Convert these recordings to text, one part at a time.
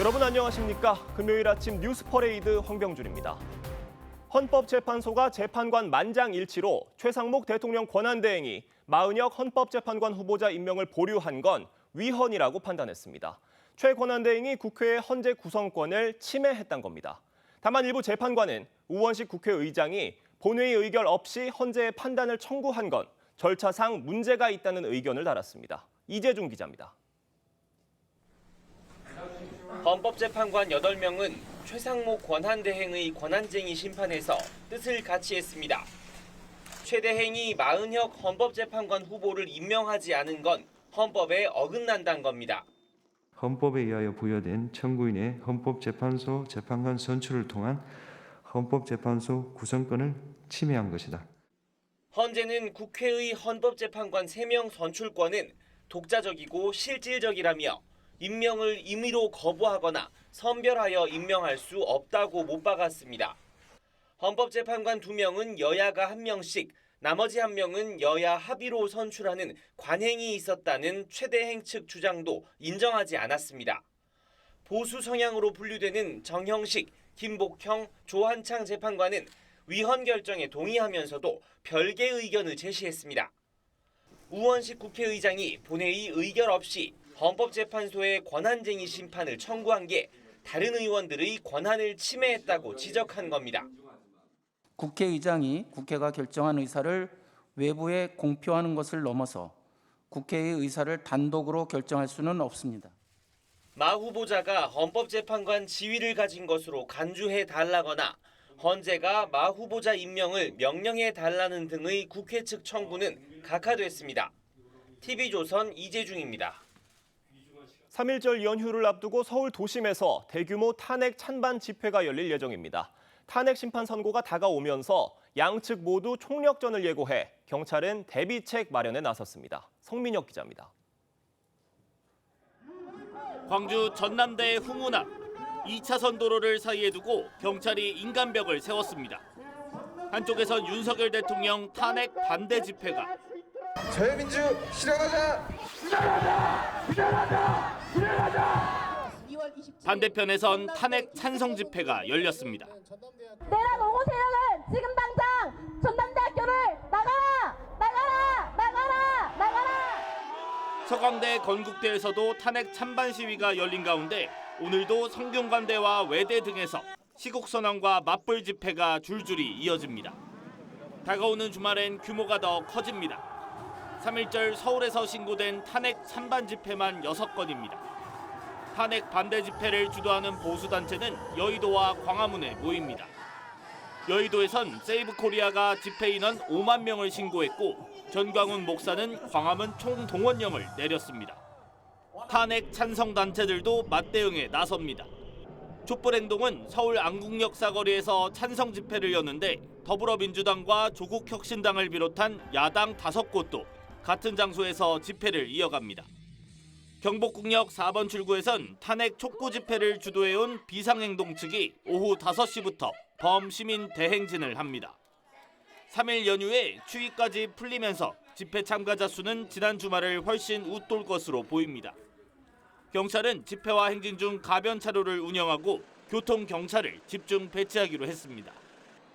여러분 안녕하십니까? 금요일 아침 뉴스 퍼레이드 황병준입니다. 헌법재판소가 재판관 만장일치로 최상목 대통령 권한대행이 마은혁 헌법재판관 후보자 임명을 보류한 건 위헌이라고 판단했습니다. 최 권한대행이 국회의 헌재 구성권을 침해했던 겁니다. 다만 일부 재판관은 우원식 국회의장이 본회의 의결 없이 헌재의 판단을 청구한 건 절차상 문제가 있다는 의견을 달았습니다. 이재중 기자입니다. 헌법재판관 8명은 최상목 권한대행의 권한쟁의 심판에서 뜻을 같이 했습니다. 최 대행이 마은혁 헌법재판관 후보를 임명하지 않은 건 헌법에 어긋난다는 겁니다. 헌법에 의하여 부여된 청구인의 헌법재판소 재판관 선출을 통한 헌법재판소 구성권을 침해한 것이다. 헌재는 국회의 헌법재판관 3명 선출권은 독자적이고 실질적이라며 임명을 임의로 거부하거나 선별하여 임명할 수 없다고 못 박았습니다. 헌법재판관 2명은 여야가 1명씩, 나머지 1명은 여야 합의로 선출하는 관행이 있었다는 최 대행 측 주장도 인정하지 않았습니다. 보수 성향으로 분류되는 정형식, 김복형, 조한창 재판관은 위헌 결정에 동의하면서도 별개 의견을 제시했습니다. 우원식 국회의장이 본회의 의결 없이 헌법재판소의 권한쟁의 심판을 청구한 게 다른 의원들의 권한을 침해했다고 지적한 겁니다. 국회의장이 국회가 결정한 의사를 외부에 공표하는 것을 넘어서 국회의 의사를 단독으로 결정할 수는 없습니다. 마 후보자가 헌법재판관 지위를 가진 것으로 간주해 달라거나 헌재가 마 후보자 임명을 명령해 달라는 등의 국회 측 청구는 각하됐습니다. TV조선 이재중입니다. 3.1절 연휴를 앞두고 서울 도심에서 대규모 탄핵 찬반 집회가 열릴 예정입니다. 탄핵 심판 선고가 다가오면서 양측 모두 총력전을 예고해 경찰은 대비책 마련에 나섰습니다. 성민혁 기자입니다. 광주 전남대의 후문 앞 2차선 도로를 사이에 두고 경찰이 인간벽을 세웠습니다. 한쪽에선 윤석열 대통령 탄핵 반대 집회가, 자유민주 실현하자! 반대편에선 탄핵 찬성 집회가 열렸습니다. 내란 옹호 세력은 지금 당장 전남대학교를 나가라! 나가라! 나가라! 나가라! 서강대, 건국대에서도 탄핵 찬반 시위가 열린 가운데 오늘도 성균관대와 외대 등에서 시국선언과 맞불 집회가 줄줄이 이어집니다. 다가오는 주말엔 규모가 더 커집니다. 3.1절 서울에서 신고된 탄핵 찬반 집회만 6건입니다. 탄핵 반대 집회를 주도하는 보수단체는 여의도와 광화문에 모입니다. 여의도에선 세이브코리아가 집회 인원 5만 명을 신고했고 전광훈 목사는 광화문 총동원령을 내렸습니다. 탄핵 찬성 단체들도 맞대응에 나섭니다. 촛불행동은 서울 안국역 사거리에서 찬성 집회를 여는데 더불어민주당과 조국혁신당을 비롯한 야당 5곳도 같은 장소에서 집회를 이어갑니다. 경복궁역 4번 출구에선 탄핵 촉구 집회를 주도해온 비상행동 측이 오후 5시부터 범시민 대행진을 합니다. 3일 연휴에 추위까지 풀리면서 집회 참가자 수는 지난 주말을 훨씬 웃돌 것으로 보입니다. 경찰은 집회와 행진 중 가변 차로를 운영하고 교통경찰을 집중 배치하기로 했습니다.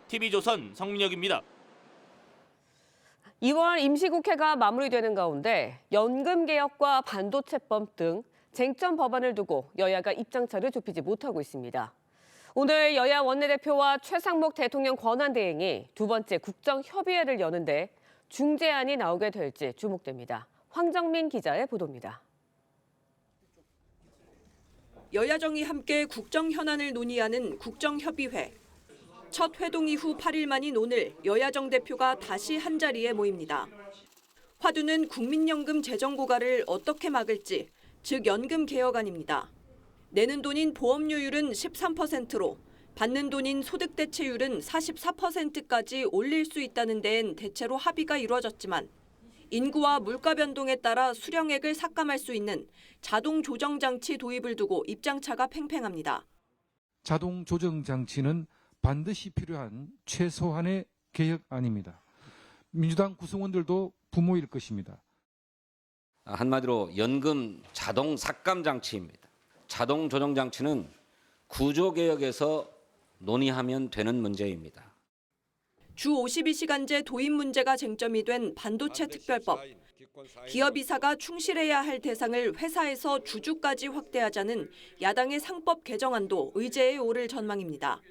TV조선 성민혁입니다. 2월 임시국회가 마무리되는 가운데 연금개혁과 반도체법 등 쟁점 법안을 두고 여야가 입장차를 좁히지 못하고 있습니다. 오늘 여야 원내대표와 최상목 대통령 권한대행이 두 번째 국정협의회를 여는데 중재안이 나오게 될지 주목됩니다. 황정민 기자의 보도입니다. 여야정이 함께 국정 현안을 논의하는 국정협의회. 첫 회동 이후 8일 만인 오늘 여야정 대표가 다시 한자리에 모입니다. 화두는 국민연금 재정 고갈을 어떻게 막을지, 즉 연금 개혁안입니다. 내는 돈인 보험료율은 13%로 받는 돈인 소득 대체율은 44%까지 올릴 수 있다는 데엔 대체로 합의가 이루어졌지만 인구와 물가 변동에 따라 수령액을 삭감할 수 있는 자동 조정 장치 도입을 두고 입장차가 팽팽합니다. 자동 조정 장치는 반드시 필요한 최소한의 개혁안입니다. 민주당 구성원들도 부모일 것입니다. 한마디로 연금 자동 삭감 장치입니다. 자동 조정 장치는 구조개혁에서 논의하면 되는 문제입니다. 주 52시간제 도입 문제가 쟁점이 된 반도체 특별법. 기업 이사가 충실해야 할 대상을 회사에서 주주까지 확대하자는 야당의 상법 개정안도 의제에 오를 전망입니다.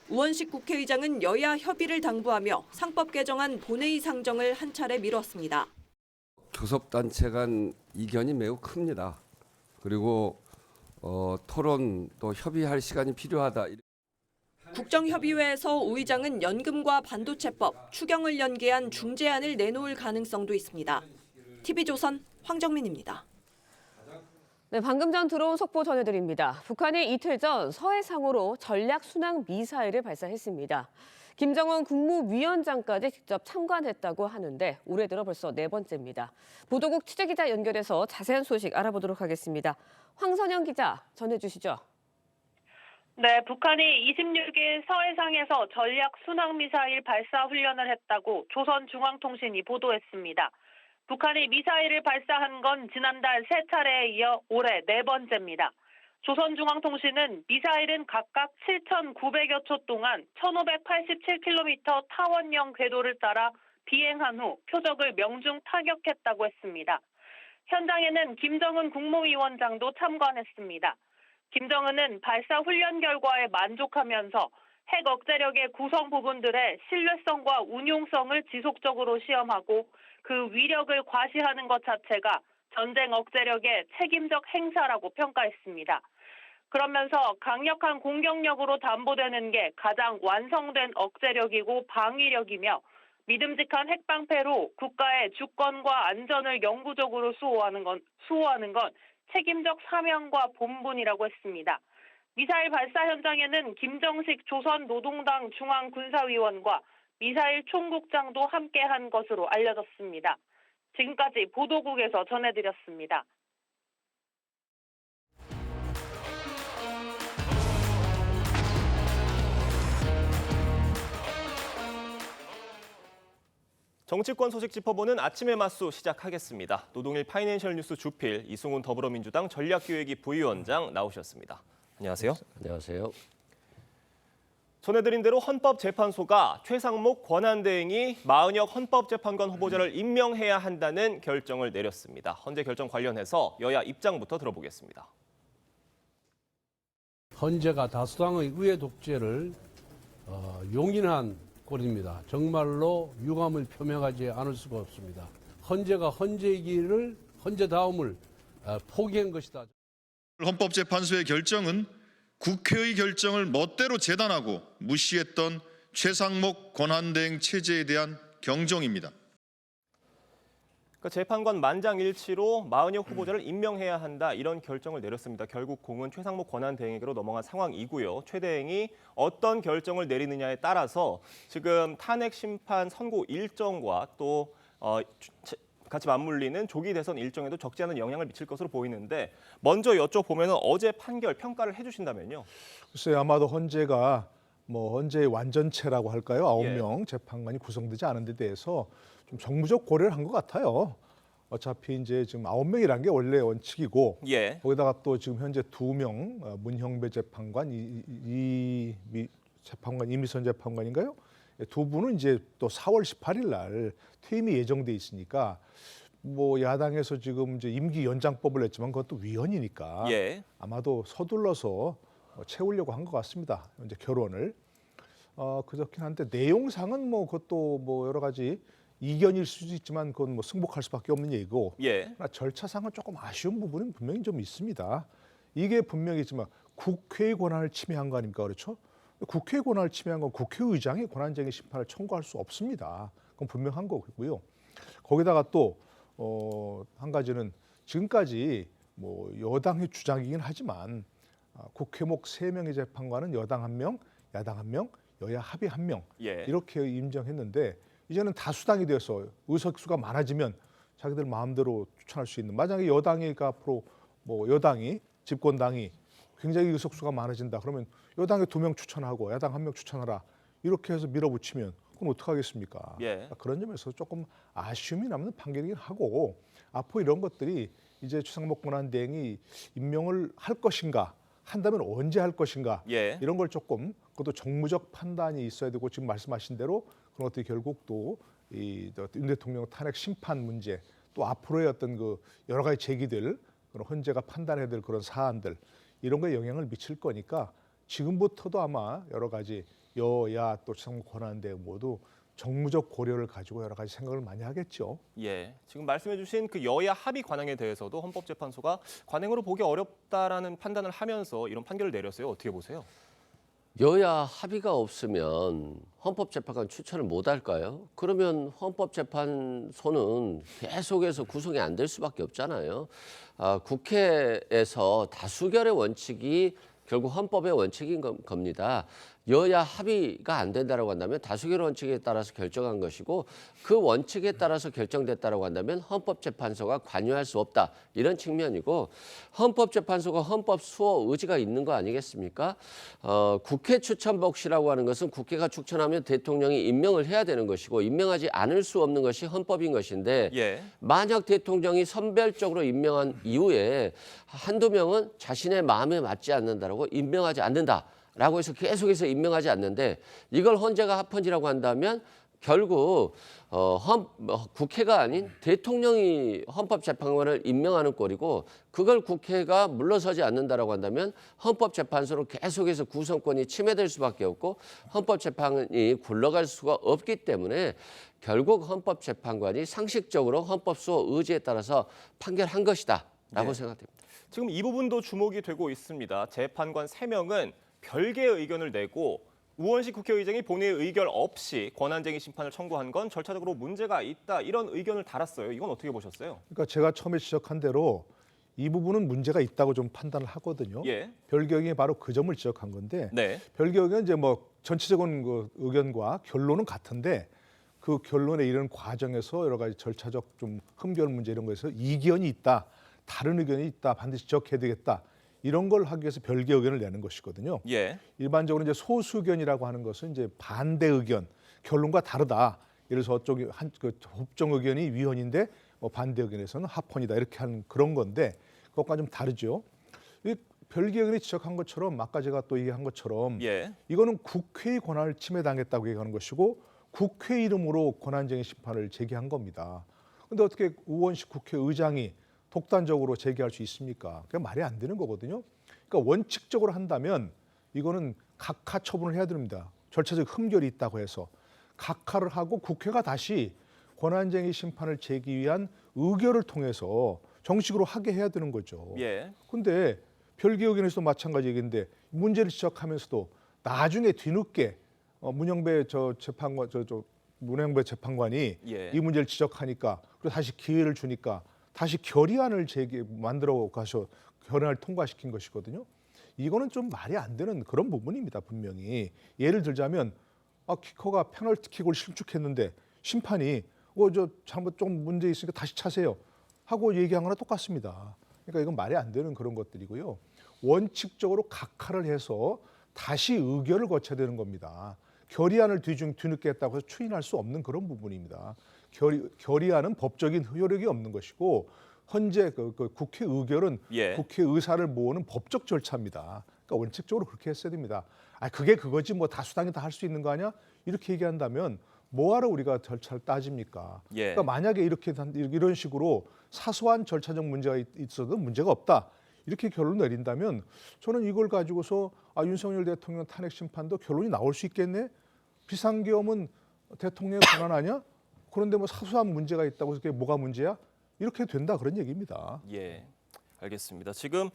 우원식 국회의장은 여야 협의를 당부하며 상법 개정안 본회의 상정을 한 차례 미뤘습니다. 교섭단체 간 이견이 매우 큽니다. 그리고 토론 또 협의할 시간이 필요하다. 국정협의회에서 오 의장은 연금과 반도체법, 추경을 연계한 중재안을 내놓을 가능성도 있습니다. TV조선 황정민입니다. 네, 방금 전 들어온 속보 전해드립니다. 북한이 이틀 전 서해상으로 전략 순항 미사일을 발사했습니다. 김정은 국무위원장까지 직접 참관했다고 하는데 올해 들어 벌써 4번째입니다. 보도국 취재기자 연결해서 자세한 소식 알아보도록 하겠습니다. 황선영 기자 전해주시죠. 네, 북한이 26일 서해상에서 전략 순항미사일 발사 훈련을 했다고 조선중앙통신이 보도했습니다. 북한이 미사일을 발사한 건 지난달 3차례에 이어 올해 4번째입니다. 조선중앙통신은 미사일은 각각 7,900여 초 동안 1,587km 타원형 궤도를 따라 비행한 후 표적을 명중 타격했다고 했습니다. 현장에는 김정은 국무위원장도 참관했습니다. 김정은은 발사 훈련 결과에 만족하면서 핵 억제력의 구성 부분들의 신뢰성과 운용성을 지속적으로 시험하고 그 위력을 과시하는 것 자체가 전쟁 억제력의 책임적 행사라고 평가했습니다. 그러면서 강력한 공격력으로 담보되는 게 가장 완성된 억제력이고 방위력이며 믿음직한 핵방패로 국가의 주권과 안전을 영구적으로 수호하는 건 책임적 사명과 본분이라고 했습니다. 미사일 발사 현장에는 김정식 조선노동당 중앙군사위원과 미사일 총국장도 함께한 것으로 알려졌습니다. 지금까지 보도국에서 전해드렸습니다. 정치권 소식 짚어보는 아침의 맞수 시작하겠습니다. 노동일 파이낸셜 뉴스 주필 이승훈 더불어민주당 전략기획위 부위원장 나오셨습니다. 안녕하세요. 안녕하세요. 전해드린 대로 헌법재판소가 최상목 권한대행이 마은혁 헌법재판관 후보자를 임명해야 한다는 결정을 내렸습니다. 헌재 결정 관련해서 여야 입장부터 들어보겠습니다. 헌재가 다수당의 의회 독재를 용인한 꼴입니다. 정말로 유감을 표명하지 않을 수가 없습니다. 헌재가 헌재다움을 포기한 것이다. 헌법재판소의 결정은 국회의 결정을 멋대로 재단하고 무시했던 최상목 권한대행 체제에 대한 경종입니다. 재판관 만장일치로 마은혁 후보자를 임명해야 한다 이런 결정을 내렸습니다. 결국 공은 최상목 권한대행에게로 넘어간 상황이고요. 최 대행이 어떤 결정을 내리느냐에 따라서 지금 탄핵 심판 선고 일정과 또 같이 맞물리는 조기 대선 일정에도 적지 않은 영향을 미칠 것으로 보이는데 먼저 여쭤보면 어제 판결 평가를 해주신다면요. 글쎄요, 아마도 헌재가 헌재의 완전체라고 할까요? 9명 재판관이 구성되지 않은 데 대해서 좀 정무적 고려를 한 것 같아요. 어차피 이제 지금 9명이라는 게 원래 원칙이고 거기다가 또 지금 현재 2명 문형배 재판관, 이미선 재판관인가요? 두 분은 이제 또 4월 18일 날 퇴임이 예정돼 있으니까 야당에서 지금 이제 임기 연장법을 냈지만 그것도 위헌이니까 아마도 서둘러서 채우려고 한 것 같습니다. 이제 결론을 그렇긴 한데 내용상은 그것도 여러 가지 이견일 수도 있지만 그건 승복할 수밖에 없는 얘기고 그러나 절차상은 조금 아쉬운 부분은 분명히 좀 있습니다. 이게 분명히 있지만 국회의 권한을 침해한 거 아닙니까? 그렇죠? 국회의 권한을 침해한 건 국회의장이 권한쟁의 심판을 청구할 수 없습니다. 그건 분명한 거고요. 거기다가 또 한 가지는 지금까지 여당의 주장이긴 하지만 국회목 3명의 재판관은 여당 1명, 야당 1명, 여야 합의 1명 이렇게 임정했는데 이제는 다수당이 돼서 의석수가 많아지면 자기들 마음대로 추천할 수 있는 만약에 여당이 앞으로 여당이 집권당이 굉장히 의석수가 많아진다 그러면 여당에 2명 추천하고 야당 1명 추천하라 이렇게 해서 밀어붙이면 그럼 어떡하겠습니까? 그런 점에서 조금 아쉬움이 남는 판결이긴 하고 앞으로 이런 것들이 이제 최상목 권한대행이 임명을 할 것인가, 한다면 언제 할 것인가 이런 걸 조금 그것도 정무적 판단이 있어야 되고 지금 말씀하신 대로 그런 것들이 결국 또 윤 대통령 탄핵 심판 문제 또 앞으로의 어떤 그 여러 가지 제기될 그런 헌재가 판단해야 될 그런 사안들 이런 거에 영향을 미칠 거니까 지금부터도 아마 여러 가지 여야 또 최상목 권한대행 모두 정무적 고려를 가지고 여러 가지 생각을 많이 하겠죠. 예, 지금 말씀해주신 그 여야 합의 관행에 대해서도 헌법재판소가 관행으로 보기 어렵다라는 판단을 하면서 이런 판결을 내렸어요. 어떻게 보세요? 여야 합의가 없으면 헌법재판관 추천을 못 할까요? 그러면 헌법재판소는 계속해서 구성이 안 될 수밖에 없잖아요. 국회에서 다수결의 원칙이 결국 헌법의 원칙인 겁니다. 여야 합의가 안 된다라고 한다면 다수결 원칙에 따라서 결정한 것이고 그 원칙에 따라서 결정됐다라고 한다면 헌법재판소가 관여할 수 없다. 이런 측면이고 헌법재판소가 헌법 수호 의지가 있는 거 아니겠습니까? 국회 추천복시라고 하는 것은 국회가 추천하면 대통령이 임명을 해야 되는 것이고 임명하지 않을 수 없는 것이 헌법인 것인데 만약 대통령이 선별적으로 임명한 이후에 한두 명은 자신의 마음에 맞지 않는다라고 임명하지 않는다. 라고 해서 계속해서 임명하지 않는데 이걸 헌재가 합헌이라고 한다면 결국 국회가 아닌 대통령이 헌법재판관을 임명하는 꼴이고 그걸 국회가 물러서지 않는다라고 한다면 헌법재판소로 계속해서 구성권이 침해될 수밖에 없고 헌법재판이 굴러갈 수가 없기 때문에 결국 헌법재판관이 상식적으로 헌법수호 의지에 따라서 판결한 것이다 라고 생각됩니다. 지금 이 부분도 주목이 되고 있습니다. 재판관 3명은 별개의 의견을 내고 우원식 국회의장이 본회의 의결 없이 권한쟁의 심판을 청구한 건 절차적으로 문제가 있다 이런 의견을 달았어요. 이건 어떻게 보셨어요? 그러니까 제가 처음에 지적한 대로 이 부분은 문제가 있다고 좀 판단을 하거든요. 별개 의견이 바로 그 점을 지적한 건데 별개 의견은 이제 뭐 전체적인 그 의견과 결론은 같은데 그 결론에 이르는 과정에서 여러 가지 절차적 좀 흠결 문제 이런 거에서 이견이 있다, 다른 의견이 있다, 반드시 지적해야 되겠다. 이런 걸 하기 위해서 별개 의견을 내는 것이거든요. 일반적으로 이제 소수 의견이라고 하는 것은 이제 반대 의견, 결론과 다르다. 예를 들어서 어쪽이 그 법정 의견이 위헌인데 반대 의견에서는 합헌이다 이렇게 하는 그런 건데 그것과 좀 다르죠. 이 별개 의견이 지적한 것처럼 아까 제가 또 얘기한 것처럼 이거는 국회의 권한을 침해당했다고 얘기하는 것이고 국회 이름으로 권한쟁의 심판을 제기한 겁니다. 그런데 어떻게 우원식 국회의장이 독단적으로 제기할 수 있습니까? 그게 말이 안 되는 거거든요. 그러니까 원칙적으로 한다면 이거는 각하 처분을 해야 됩니다. 절차적 흠결이 있다고 해서 각하를 하고 국회가 다시 권한쟁의 심판을 제기 위한 의결을 통해서 정식으로 하게 해야 되는 거죠. 그런데 별개 의견에서도 마찬가지 얘기인데 문제를 지적하면서도 나중에 뒤늦게 문영배 재판관이 이 문제를 지적하니까 그리고 다시 기회를 주니까 다시 결의안을 만들어 가서 결의안을 통과시킨 것이거든요. 이거는 좀 말이 안 되는 그런 부분입니다. 분명히 예를 들자면 키커가 페널티킥을 실축했는데 심판이 저 잘못 좀 문제 있으니까 다시 차세요 하고 얘기한 거나 똑같습니다. 그러니까 이건 말이 안 되는 그런 것들이고요. 원칙적으로 각하를 해서 다시 의결을 거쳐야 되는 겁니다. 결의안을 뒤늦게 했다고 해서 추인할 수 없는 그런 부분입니다. 결의안은 법적인 효력이 없는 것이고 현재 그 국회 의결은 국회 의사를 모으는 법적 절차입니다. 그러니까 원칙적으로 그렇게 했어야 됩니다. 그게 그거지 뭐 다수당이 다 할 수 있는 거 아니야? 이렇게 얘기한다면 뭐하러 우리가 절차를 따집니까? 그러니까 만약에 이런 식으로 사소한 절차적 문제가 있어도 문제가 없다. 이렇게 결론을 내린다면 저는 이걸 가지고서 윤석열 대통령 탄핵 심판도 결론이 나올 수 있겠네? 비상계엄은 대통령의 권한 아니야? 그런데 뭐 사소한 문제가 있다고 해서 그게 뭐가 문제야? 이렇게 된다 그런 얘기입니다. 알겠습니다. 지금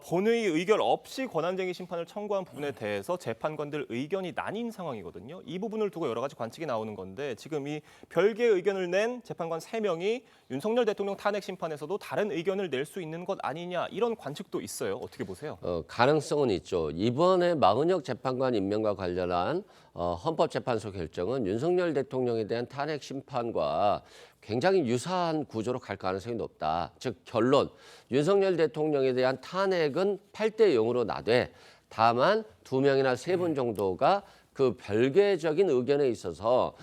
본회의 의결 없이 권한쟁의 심판을 청구한 부분에 대해서 재판관들 의견이 나뉜 상황이거든요. 이 부분을 두고 여러 가지 관측이 나오는 건데 지금 이 별개 의견을 낸 재판관 3명이 윤석열 대통령 탄핵 심판에서도 다른 의견을 낼 수 있는 것 아니냐 이런 관측도 있어요. 어떻게 보세요? 가능성은 있죠. 이번에 마은혁 재판관 임명과 관련한 헌법재판소 결정은 윤석열 대통령에 대한 탄핵 심판과 굉장히 유사한 구조로 갈 가능성이 높다. 즉 결론, 윤석열 대통령에 대한 탄핵은 8대 0으로 나되 다만 2명이나 3분 정도가 그 별개적인 의견에 있어서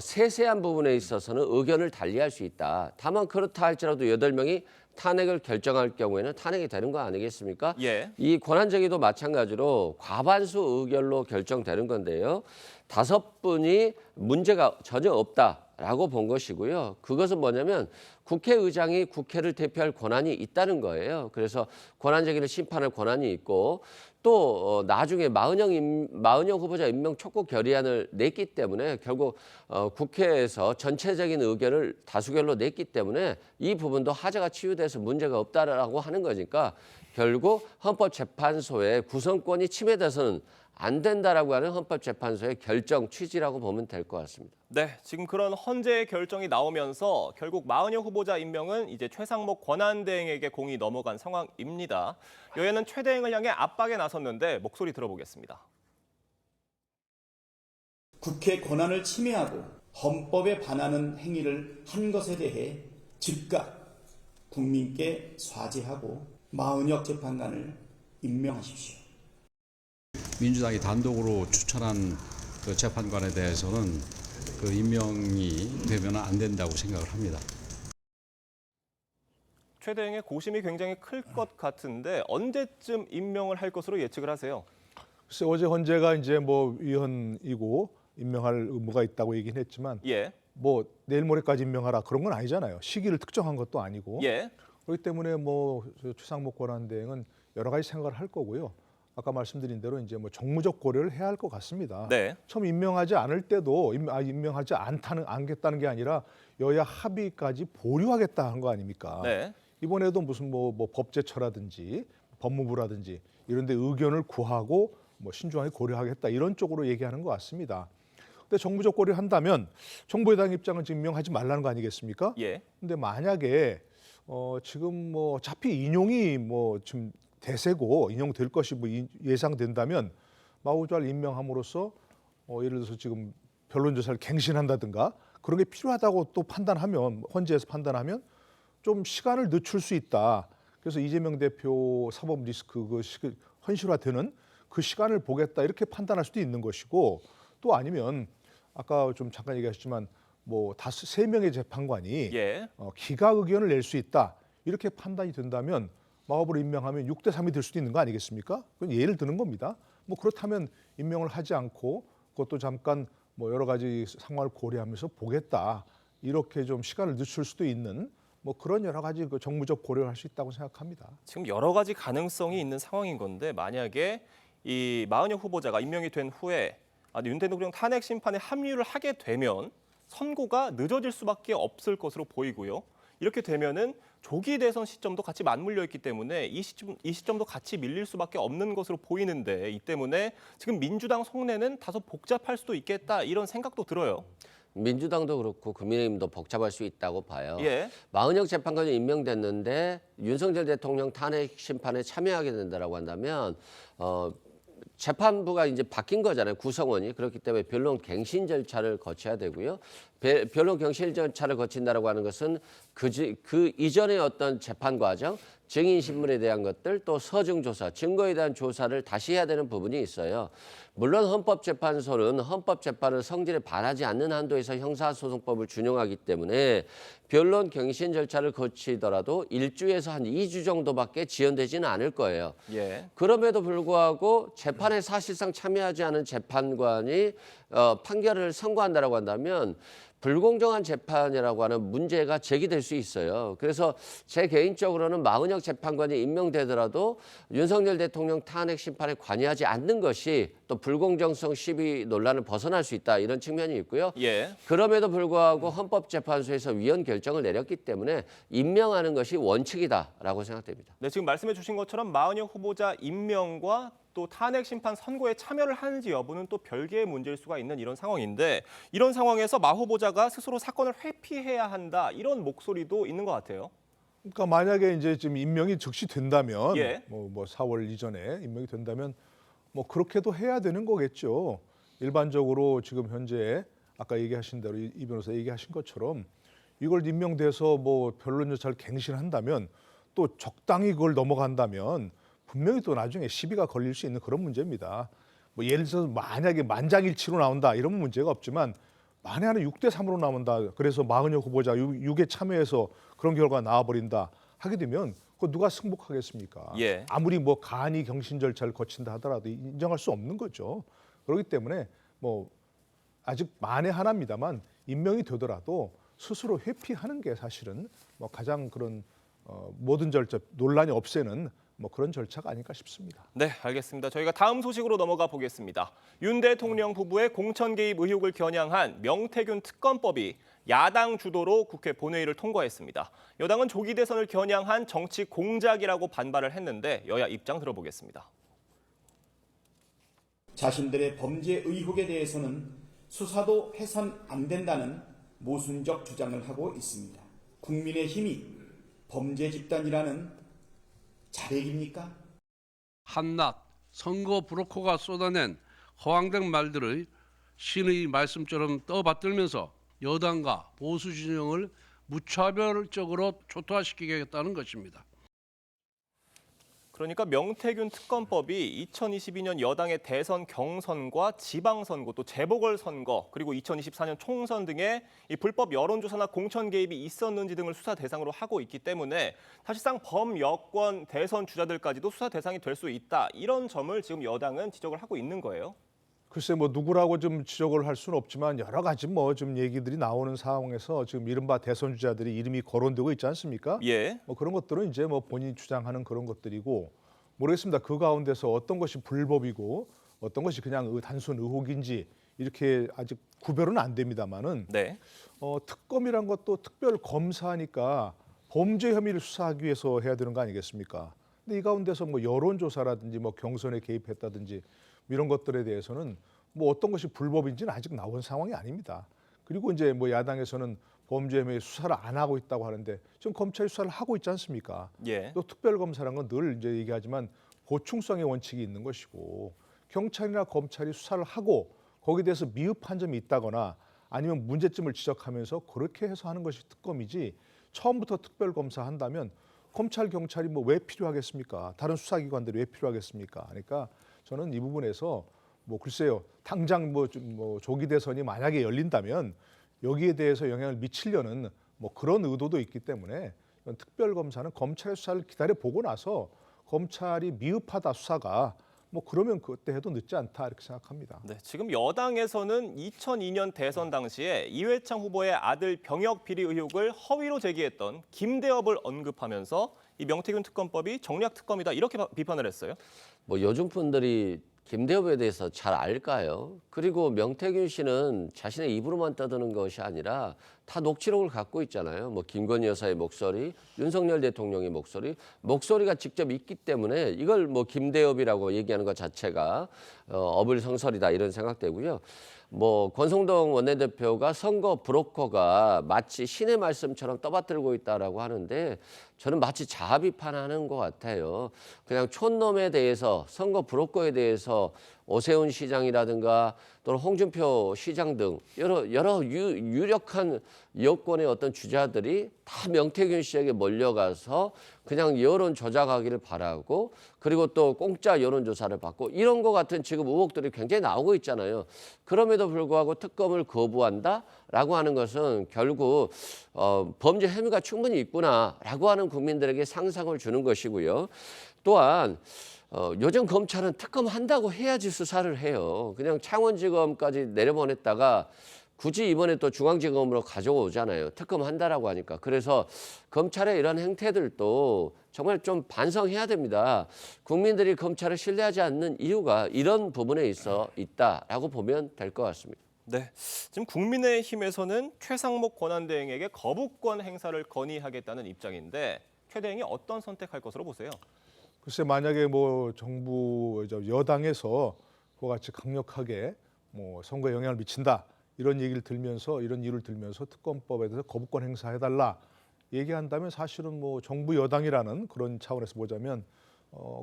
세세한 부분에 있어서는 의견을 달리할 수 있다. 다만 그렇다 할지라도 8명이 탄핵을 결정할 경우에는 탄핵이 되는 거 아니겠습니까? 예. 이 권한제기도 마찬가지로 과반수 의결로 결정되는 건데요. 5분이 문제가 전혀 없다라고 본 것이고요. 그것은 뭐냐면 국회의장이 국회를 대표할 권한이 있다는 거예요. 그래서 권한제기를 심판할 권한이 있고 또 나중에 마은영 후보자 임명 촉구 결의안을 냈기 때문에 결국 국회에서 전체적인 의견을 다수결로 냈기 때문에 이 부분도 하자가 치유돼서 문제가 없다라고 하는 거니까 결국 헌법재판소의 구성권이 침해돼서는 안 된다라고 하는 헌법재판소의 결정 취지라고 보면 될 것 같습니다. 네, 지금 그런 헌재의 결정이 나오면서 결국 마은영 후보자 임명은 이제 최상목 권한대행에게 공이 넘어간 상황입니다. 여야는 최대행을 향해 압박에 나섰는데 목소리 들어보겠습니다. 국회 권한을 침해하고 헌법에 반하는 행위를 한 것에 대해 즉각 국민께 사죄하고 마은영 재판관을 임명하십시오. 민주당이 단독으로 추천한 그 재판관에 대해서는 그 임명이 되면 안 된다고 생각을 합니다. 최대행의 고심이 굉장히 클 것 같은데 언제쯤 임명을 할 것으로 예측을 하세요? 글쎄 어제 헌재가 이제 뭐 위헌이고 임명할 의무가 있다고 얘기는 했지만 예. 뭐 내일 모레까지 임명하라 그런 건 아니잖아요. 시기를 특정한 것도 아니고. 예. 그렇기 때문에 뭐 최상목 권한대행은 여러 가지 생각을 할 거고요. 아까 말씀드린 대로 이제 뭐 정무적 고려를 해야 할 것 같습니다. 네. 처음 임명하지 않을 때도 임명하지 않겠다는 게 아니라 여야 합의까지 보류하겠다 한 거 아닙니까? 네. 이번에도 무슨 뭐 법제처라든지 법무부라든지 이런 데 의견을 구하고 뭐 신중하게 고려하겠다 이런 쪽으로 얘기하는 것 같습니다. 근데 정무적 고려를 한다면 정부 여당 입장은 지금 임명하지 말라는 거 아니겠습니까? 예. 근데 만약에 지금 뭐 어차피 인용이 뭐 지금 대세고 인용될 것이 뭐 예상된다면 마 후보자를 임명함으로써 예를 들어서 지금 변론조사를 갱신한다든가 그런 게 필요하다고 또 판단하면 헌재에서 판단하면 좀 시간을 늦출 수 있다. 그래서 이재명 대표 사법 리스크 현실화되는 그 시간을 보겠다 이렇게 판단할 수도 있는 것이고 또 아니면 아까 좀 잠깐 얘기하셨지만 뭐 3명의 재판관이 예. 기각 의견을 낼 수 있다 이렇게 판단이 된다면 마 후보를 임명하면 6대3이 될 수도 있는 거 아니겠습니까? 그건 예를 드는 겁니다. 뭐 그렇다면 임명을 하지 않고 그것도 잠깐 뭐 여러 가지 상황을 고려하면서 보겠다 이렇게 좀 시간을 늦출 수도 있는 뭐 그런 여러 가지 그 정무적 고려를 할 수 있다고 생각합니다. 지금 여러 가지 가능성이 있는 상황인 건데 만약에 이 마은영 후보자가 임명이 된 후에 윤 대통령 탄핵 심판에 합류를 하게 되면 선고가 늦어질 수밖에 없을 것으로 보이고요. 이렇게 되면은 조기 대선 시점도 같이 맞물려 있기 때문에 이 시점도 같이 밀릴 수밖에 없는 것으로 보이는데 이 때문에 지금 민주당 속내는 다소 복잡할 수도 있겠다 이런 생각도 들어요. 민주당도 그렇고 국민의힘도 복잡할 수 있다고 봐요. 예. 마은영 재판관이 임명됐는데 윤석열 대통령 탄핵 심판에 참여하게 된다라고 한다면 재판부가 이제 바뀐 거잖아요. 구성원이. 그렇기 때문에 변론 갱신 절차를 거쳐야 되고요. 변론 갱신 절차를 거친다라고 하는 것은 그 이전의 어떤 재판 과정, 증인 신문에 대한 것들, 또 서증 조사, 증거에 대한 조사를 다시 해야 되는 부분이 있어요. 물론 헌법재판소는 헌법재판을 성질에 반하지 않는 한도에서 형사소송법을 준용하기 때문에 변론 갱신 절차를 거치더라도 1주에서 한 2주 정도밖에 지연되지는 않을 거예요. 예. 그럼에도 불구하고 재판에 사실상 참여하지 않은 재판관이 판결을 선고한다라고 한다면 불공정한 재판이라고 하는 문제가 제기될 수 있어요. 그래서 제 개인적으로는 마은영 재판관이 임명되더라도 윤석열 대통령 탄핵 심판에 관여하지 않는 것이 또 불공정성 시비 논란을 벗어날 수 있다 이런 측면이 있고요. 예. 그럼에도 불구하고 헌법재판소에서 위헌 결정을 내렸기 때문에 임명하는 것이 원칙이다라고 생각됩니다. 네, 지금 말씀해 주신 것처럼 마은영 후보자 임명과 또 탄핵 심판 선고에 참여를 하는지 여부는 또 별개의 문제일 수가 있는 이런 상황인데 이런 상황에서 마 후보자가 스스로 사건을 회피해야 한다 이런 목소리도 있는 것 같아요. 그러니까 만약에 이제 지금 임명이 즉시 된다면 예. 뭐 4월 이전에 임명이 된다면 뭐 그렇게도 해야 되는 거겠죠. 일반적으로 지금 현재 아까 얘기하신 대로 이 변호사 얘기하신 것처럼 이걸 임명돼서 뭐 변론 절차를 갱신한다면 또 적당히 그걸 넘어간다면 분명히 또 나중에 시비가 걸릴 수 있는 그런 문제입니다. 뭐 예를 들어서 만약에 만장일치로 나온다 이런 문제가 없지만 만에 하나 6대3으로 나온다. 그래서 마은영 후보자 6에 참여해서 그런 결과가 나와버린다 하게 되면 그거 누가 승복하겠습니까? 예. 아무리 뭐 간이 경신 절차를 거친다 하더라도 인정할 수 없는 거죠. 그렇기 때문에 뭐 아직 만에 하나입니다만 임명이 되더라도 스스로 회피하는 게 사실은 뭐 가장 그런 모든 절차 논란이 없애는 뭐 그런 절차가 아닐까 싶습니다. 네, 알겠습니다. 저희가 다음 소식으로 넘어가 보겠습니다. 윤 대통령 부부의 공천 개입 의혹을 겨냥한 명태균 특검법이 야당 주도로 국회 본회의를 통과했습니다. 여당은 조기 대선을 겨냥한 정치 공작이라고 반발을 했는데 여야 입장 들어보겠습니다. 자신들의 범죄 의혹에 대해서는 수사도 해선 안 된다는 모순적 주장을 하고 있습니다. 국민의힘이 범죄 집단이라는 자백입니까? 한낱 선거 브로커가 쏟아낸 허황된 말들을 신의 말씀처럼 떠받들면서 여당과 보수 진영을 무차별적으로 초토화시키겠다는 것입니다. 그러니까 명태균 특검법이 2022년 여당의 대선 경선과 지방선거 또 재보궐선거 그리고 2024년 총선 등의 이 불법 여론조사나 공천 개입이 있었는지 등을 수사 대상으로 하고 있기 때문에 사실상 범여권 대선 주자들까지도 수사 대상이 될 수 있다. 이런 점을 지금 여당은 지적을 하고 있는 거예요. 글쎄 뭐 누구라고 좀 지적을 할 수는 없지만 여러 가지 뭐 좀 얘기들이 나오는 상황에서 지금 이른바 대선 주자들이 이름이 거론되고 있지 않습니까? 예. 뭐 그런 것들은 이제 뭐 본인이 주장하는 그런 것들이고 모르겠습니다. 그 가운데서 어떤 것이 불법이고 어떤 것이 그냥 단순 의혹인지 이렇게 아직 구별은 안 됩니다만은 네. 특검이란 것도 특별 검사니까 범죄 혐의를 수사하기 위해서 해야 되는 거 아니겠습니까? 근데 이 가운데서 뭐 여론조사라든지 뭐 경선에 개입했다든지 이런 것들에 대해서는 뭐 어떤 것이 불법인지는 아직 나온 상황이 아닙니다. 그리고 이제 뭐 야당에서는 범죄 혐의 수사를 안 하고 있다고 하는데 지금 검찰이 수사를 하고 있지 않습니까? 예. 또 특별검사라는 건 늘 이제 얘기하지만 보충성의 원칙이 있는 것이고 경찰이나 검찰이 수사를 하고 거기에 대해서 미흡한 점이 있다거나 아니면 문제점을 지적하면서 그렇게 해서 하는 것이 특검이지 처음부터 특별검사 한다면 검찰, 경찰이 뭐 왜 필요하겠습니까? 다른 수사기관들이 왜 필요하겠습니까? 그러니까 저는 이 부분에서 뭐 글쎄요 당장 뭐 조기 대선이 만약에 열린다면 여기에 대해서 영향을 미치려는 뭐 그런 의도도 있기 때문에 특별검사는 검찰의 수사를 기다려 보고 나서 검찰이 미흡하다 수사가 뭐 그러면 그때 해도 늦지 않다 이렇게 생각합니다. 네, 지금 여당에서는 2002년 대선 당시에 이회창 후보의 아들 병역 비리 의혹을 허위로 제기했던 김대엽을 언급하면서 이 명태균 특검법이 정략 특검이다 이렇게 비판을 했어요. 뭐 요즘 분들이 김대엽에 대해서 잘 알까요? 그리고 명태균 씨는 자신의 입으로만 떠드는 것이 아니라 다 녹취록을 갖고 있잖아요. 뭐 김건희 여사의 목소리, 윤석열 대통령의 목소리가 직접 있기 때문에 이걸 뭐 김대엽이라고 얘기하는 것 자체가 어불성설이다 이런 생각되고요. 뭐 권성동 원내대표가 선거 브로커가 마치 신의 말씀처럼 떠받들고 있다라고 하는데 저는 마치 자아 비판하는 것 같아요. 그냥 촌놈에 대해서 선거 브로커에 대해서 오세훈 시장이라든가 또는 홍준표 시장 등 여러 유력한 여권의 어떤 주자들이 다 명태균 씨에게 몰려가서 그냥 여론 조작하기를 바라고 그리고 또 공짜 여론조사를 받고 이런 것 같은 지금 의혹들이 굉장히 나오고 있잖아요. 그럼에도 불구하고 특검을 거부한다라고 하는 것은 결국 범죄 혐의가 충분히 있구나라고 하는 국민들에게 상상을 주는 것이고요. 또한 요즘 검찰은 특검한다고 해야지 수사를 해요. 그냥 창원지검까지 내려보냈다가 굳이 이번에 또 중앙지검으로 가져오잖아요. 특검한다라고 하니까. 그래서 검찰의 이런 행태들도 정말 좀 반성해야 됩니다. 국민들이 검찰을 신뢰하지 않는 이유가 이런 부분에 있다라고 보면 될 것 같습니다. 네, 지금 국민의힘에서는 최상목 권한대행에게 거부권 행사를 건의하겠다는 입장인데 최 대행이 어떤 선택할 것으로 보세요? 글쎄 만약에 뭐 정부 여당에서 그와 같이 강력하게 뭐 선거에 영향을 미친다 이런 얘기를 들면서 이런 이유를 들면서 특검법에 대해서 거부권 행사해달라 얘기한다면 사실은 뭐 정부 여당이라는 그런 차원에서 보자면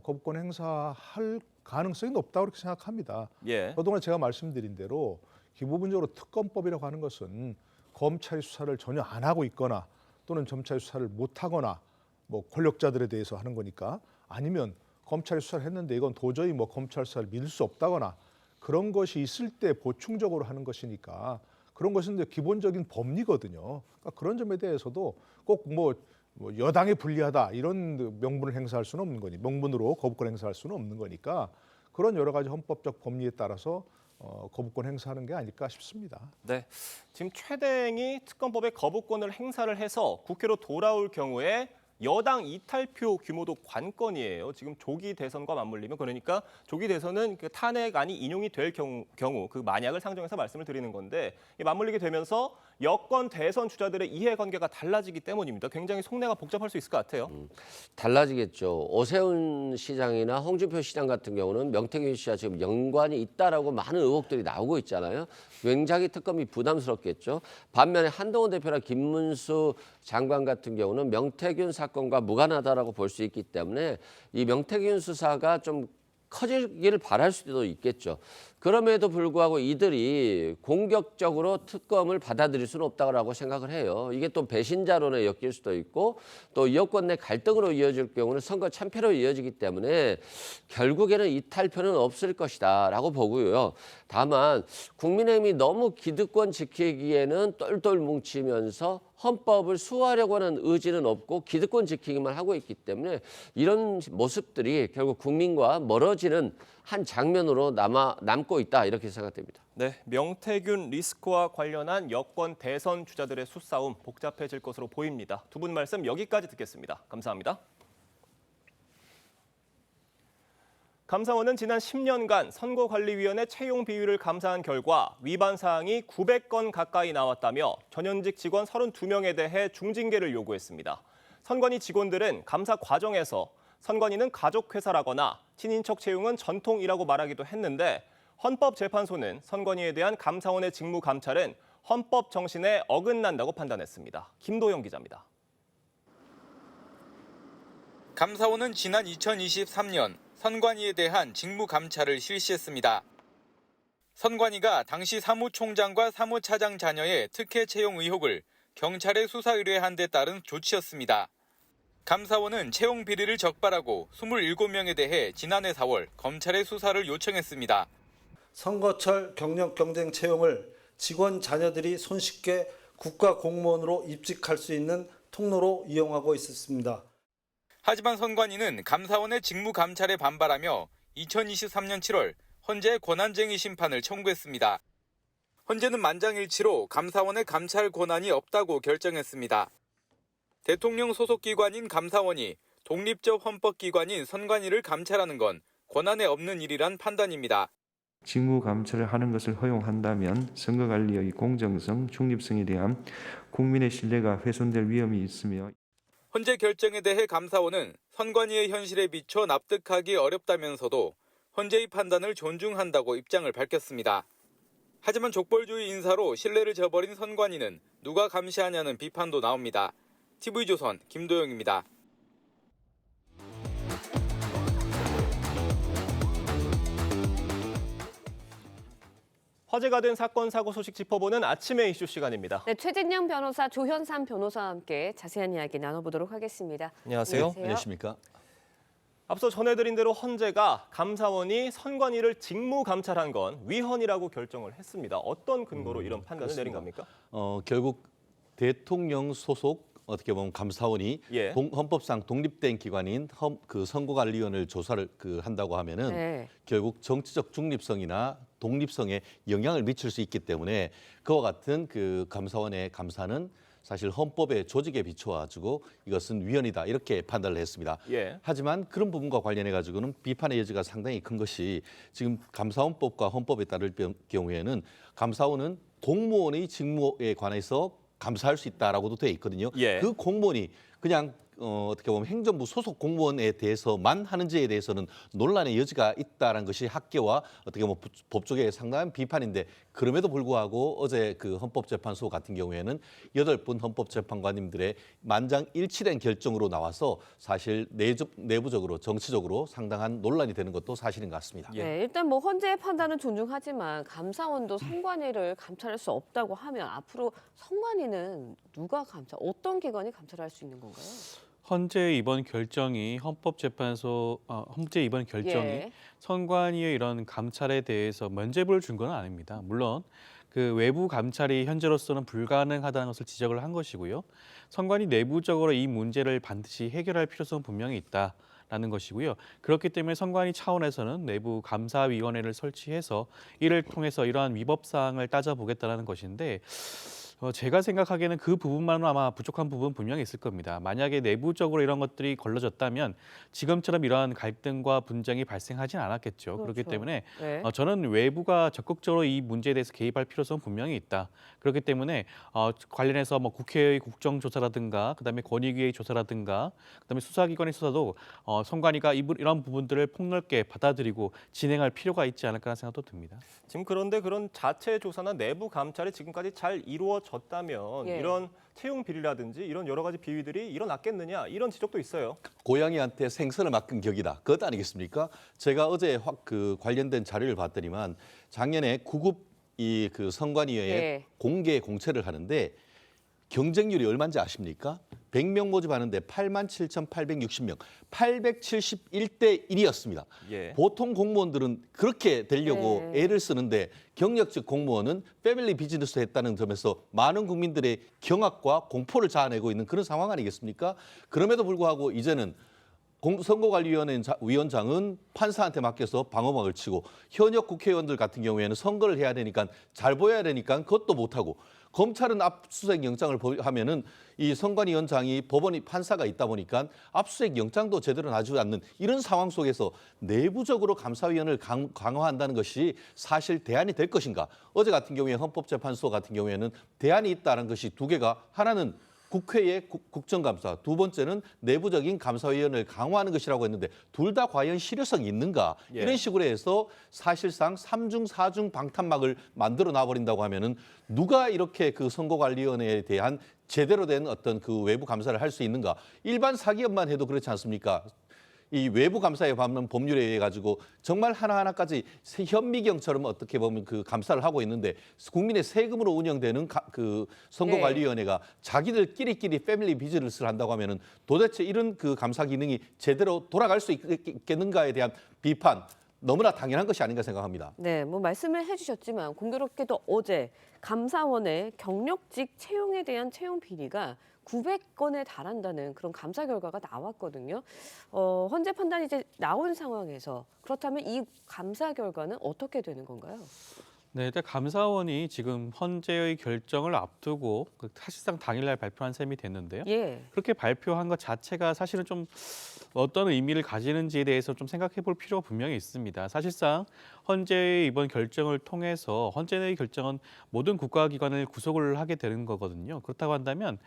거부권 행사할 가능성이 높다고 그렇게 생각합니다. 예. 그동안 제가 말씀드린 대로 기본적으로 특검법이라고 하는 것은 검찰이 수사를 전혀 안 하고 있거나 또는 검찰이 수사를 못 하거나 뭐 권력자들에 대해서 하는 거니까 아니면 검찰이 수사를 했는데 이건 도저히 뭐 검찰 수사를 믿을 수 없다거나 그런 것이 있을 때 보충적으로 하는 것이니까 그런 것은 이제 기본적인 법리거든요. 그러니까 그런 점에 대해서도 꼭 뭐 뭐 여당에 불리하다 이런 명분을 행사할 수는 없는 거니 명분으로 거부권 행사할 수는 없는 거니까 그런 여러 가지 헌법적 법리에 따라서 거부권 행사하는 게 아닐까 싶습니다. 네, 지금 최대행이 특검법의 거부권을 행사를 해서 국회로 돌아올 경우에 여당 이탈표 규모도 관건이에요. 지금 조기 대선과 맞물리면 그러니까 조기 대선은 그 탄핵안이 인용이 될 경우 그 만약을 상정해서 말씀을 드리는 건데 맞물리게 되면서 여권 대선 주자들의 이해관계가 달라지기 때문입니다. 굉장히 속내가 복잡할 수 있을 것 같아요. 달라지겠죠. 오세훈 시장이나 홍준표 시장 같은 경우는 명태균 씨와 지금 연관이 있다라고 많은 의혹들이 나오고 있잖아요. 굉장히 특검이 부담스럽겠죠. 반면에 한동훈 대표나 김문수 장관 같은 경우는 명태균 사건과 무관하다라고 볼 수 있기 때문에 이 명태균 수사가 좀 커지기를 바랄 수도 있겠죠. 그럼에도 불구하고 이들이 공격적으로 특검을 받아들일 수는 없다고 생각을 해요. 이게 또 배신자론에 엮일 수도 있고 또 여권 내 갈등으로 이어질 경우는 선거 참패로 이어지기 때문에 결국에는 이탈표는 없을 것이다라고 보고요. 다만 국민의힘이 너무 기득권 지키기에는 똘똘 뭉치면서 헌법을 수호하려고 하는 의지는 없고 기득권 지키기만 하고 있기 때문에 이런 모습들이 결국 국민과 멀어지는 한 장면으로 남고 있다 이렇게 생각됩니다. 네, 명태균 리스크와 관련한 여권 대선 주자들의 수싸움 복잡해질 것으로 보입니다. 두 분 말씀 여기까지 듣겠습니다. 감사합니다. 감사원은 지난 10년간 선거관리위원회 채용 비율을 감사한 결과 위반 사항이 900건 가까이 나왔다며 전현직 직원 32명에 대해 중징계를 요구했습니다. 선관위 직원들은 감사 과정에서 선관위는 가족회사라거나 친인척 채용은 전통이라고 말하기도 했는데 헌법재판소는 선관위에 대한 감사원의 직무 감찰은 헌법 정신에 어긋난다고 판단했습니다. 김도영 기자입니다. 감사원은 지난 2023년 선관위에 대한 직무 감찰을 실시했습니다. 선관위가 당시 사무총장과 사무차장 자녀의 특혜 채용 의혹을 경찰에 수사 의뢰한 데 따른 조치였습니다. 감사원은 채용 비리를 적발하고 27명에 대해 지난해 4월 검찰에 수사를 요청했습니다. 선거철 경력 경쟁 채용을 직원 자녀들이 손쉽게 국가 공무원으로 입직할 수 있는 통로로 이용하고 있었습니다. 하지만 선관위는 감사원의 직무 감찰에 반발하며 2023년 7월 헌재 권한쟁의 심판을 청구했습니다. 헌재는 만장일치로 감사원의 감찰 권한이 없다고 결정했습니다. 대통령 소속 기관인 감사원이 독립적 헌법기관인 선관위를 감찰하는 건 권한에 없는 일이란 판단입니다. 직무 감찰을 하는 것을 허용한다면 선거관리의 공정성, 중립성에 대한 국민의 신뢰가 훼손될 위험이 있으며 헌재 결정에 대해 감사원은 선관위의 현실에 비춰 납득하기 어렵다면서도 헌재의 판단을 존중한다고 입장을 밝혔습니다. 하지만 족벌주의 인사로 신뢰를 저버린 선관위는 누가 감시하냐는 비판도 나옵니다. TV조선 김도영입니다. 화제가 된 사건, 사고 소식 짚어보는 아침의 이슈 시간입니다. 네, 최진영 변호사, 조현삼 변호사와 함께 자세한 이야기 나눠보도록 하겠습니다. 안녕하세요. 안녕하십니까. 앞서 전해드린 대로 헌재가 감사원이 선관위를 직무 감찰한 건 위헌이라고 결정을 했습니다. 어떤 근거로 이런 판단을 내린 겁니까? 결국 대통령 소속 어떻게 보면 감사원이 헌법상 독립된 기관인 선거관리위원회를 조사를 한다고 하면은 결국 정치적 중립성이나 독립성에 영향을 미칠 수 있기 때문에 그와 같은 그 감사원의 감사는 사실 헌법의 조직에 비춰가지고 이것은 위헌이다 이렇게 판단을 했습니다. 하지만 그런 부분과 관련해 가지고는 비판의 여지가 상당히 큰 것이 지금 감사원법과 헌법에 따를 경우에는 감사원은 공무원의 직무에 관해서 감사할 수 있다라고도 돼 있거든요. 그 공무원이 그냥 어떻게 보면 행정부 소속 공무원에 대해서만 하는지에 대해서는 논란의 여지가 있다는 것이 학계와 어떻게 보면 법조계의 상당한 비판인데 그럼에도 불구하고 어제 그 헌법재판소 같은 경우에는 8분 헌법재판관님들의 만장일치된 결정으로 나와서 사실 내부적으로 정치적으로 상당한 논란이 되는 것도 사실인 것 같습니다. 네, 일단 뭐 헌재의 판단은 존중하지만 감사원도 선관위를 감찰할 수 없다고 하면 앞으로 선관위는 누가 어떤 기관이 감찰할 수 있는 건가요? 헌재 이번 결정이 헌재 이번 결정이 선관위의 이런 감찰에 대해서 면죄부를 준 건 아닙니다. 물론 그 외부 감찰이 현재로서는 불가능하다는 것을 지적을 한 것이고요. 선관위 내부적으로 이 문제를 반드시 해결할 필요성은 분명히 있다라는 것이고요. 그렇기 때문에 선관위 차원에서는 내부 감사위원회를 설치해서 이를 통해서 이러한 위법 사항을 따져보겠다는 것인데 제가 생각하기에는 그 부분만은 아마 부족한 부분 분명히 있을 겁니다. 만약에 내부적으로 이런 것들이 걸러졌다면 지금처럼 이러한 갈등과 분쟁이 발생하진 않았겠죠. 그렇죠. 그렇기 때문에 네. 저는 외부가 적극적으로 이 문제에 대해서 개입할 필요성은 분명히 있다. 그렇기 때문에 관련해서 뭐 국회의 국정조사라든가 그다음에 권익위의 조사라든가 그다음에 수사기관의 수사도 선관위가 이런 부분들을 폭넓게 받아들이고 진행할 필요가 있지 않을까 생각도 듭니다. 지금 그런데 그런 자체 조사나 내부 감찰이 지금까지 잘 이루어졌다면 예. 이런 채용 비리라든지 이런 여러 가지 비위들이 일어났겠느냐 이런 지적도 있어요. 고양이한테 생선을 맡긴 격이다. 그것 아니겠습니까? 제가 어제 그 관련된 자료를 봤더니만 작년에 구급 그 선관위에 예. 공개 공채를 하는데 경쟁률이 얼마인지 아십니까? 100명 모집하는데 87,860명, 871대 1이었습니다. 예. 보통 공무원들은 그렇게 되려고 애를 쓰는데 경력직 공무원은 패밀리 비즈니스 했다는 점에서 많은 국민들의 경악과 공포를 자아내고 있는 그런 상황 아니겠습니까? 그럼에도 불구하고 이제는 선거관리위원장은 판사한테 맡겨서 방어막을 치고 현역 국회의원들 같은 경우에는 선거를 해야 되니까 잘 보여야 되니까 그것도 못하고 검찰은 압수수색 영장을 하면은 이 선관위원장이 법원이 판사가 있다 보니까 압수수색 영장도 제대로 나주지 않는 이런 상황 속에서 내부적으로 감사위원회를 강화한다는 것이 사실 대안이 될 것인가? 어제 같은 경우에 헌법재판소 같은 경우에는 대안이 있다는 것이 두 개가 하나는 국회의 국정감사, 두 번째는 내부적인 감사위원회를 강화하는 것이라고 했는데 둘 다 과연 실효성이 있는가? 예. 이런 식으로 해서 사실상 3중, 4중 방탄막을 만들어 놔버린다고 하면은 누가 이렇게 그 선거관리위원회에 대한 제대로 된 어떤 그 외부 감사를 할 수 있는가? 일반 사기업만 해도 그렇지 않습니까? 이 외부 감사에 받는 법률에 의해 가지고 정말 하나하나까지 현미경처럼 어떻게 보면 그 감사를 하고 있는데 국민의 세금으로 운영되는 그 선거관리위원회가 자기들끼리 패밀리 비즈니스를 한다고 하면은 도대체 이런 그 감사 기능이 제대로 돌아갈 수 있겠는가에 대한 비판 너무나 당연한 것이 아닌가 생각합니다. 네, 뭐 말씀을 해주셨지만 공교롭게도 어제 감사원의 경력직 채용에 대한 채용 비리가 900건에 달한다는 그런 감사 결과가 나왔거든요. 헌재 판단이 이제 나온 상황에서 그렇다면 이 감사 결과는 어떻게 되는 건가요? 네, 일단 감사원이 지금 헌재의 결정을 앞두고 사실상 당일날 발표한 셈이 됐는데요. 예. 그렇게 발표한 것 자체가 사실은 좀 어떤 의미를 가지는지에 대해서 좀 생각해 볼 필요가 분명히 있습니다. 사실상 헌재의 이번 결정을 통해서 헌재의 결정은 모든 국가기관을 구속을 하게 되는 거거든요. 그렇다고 한다면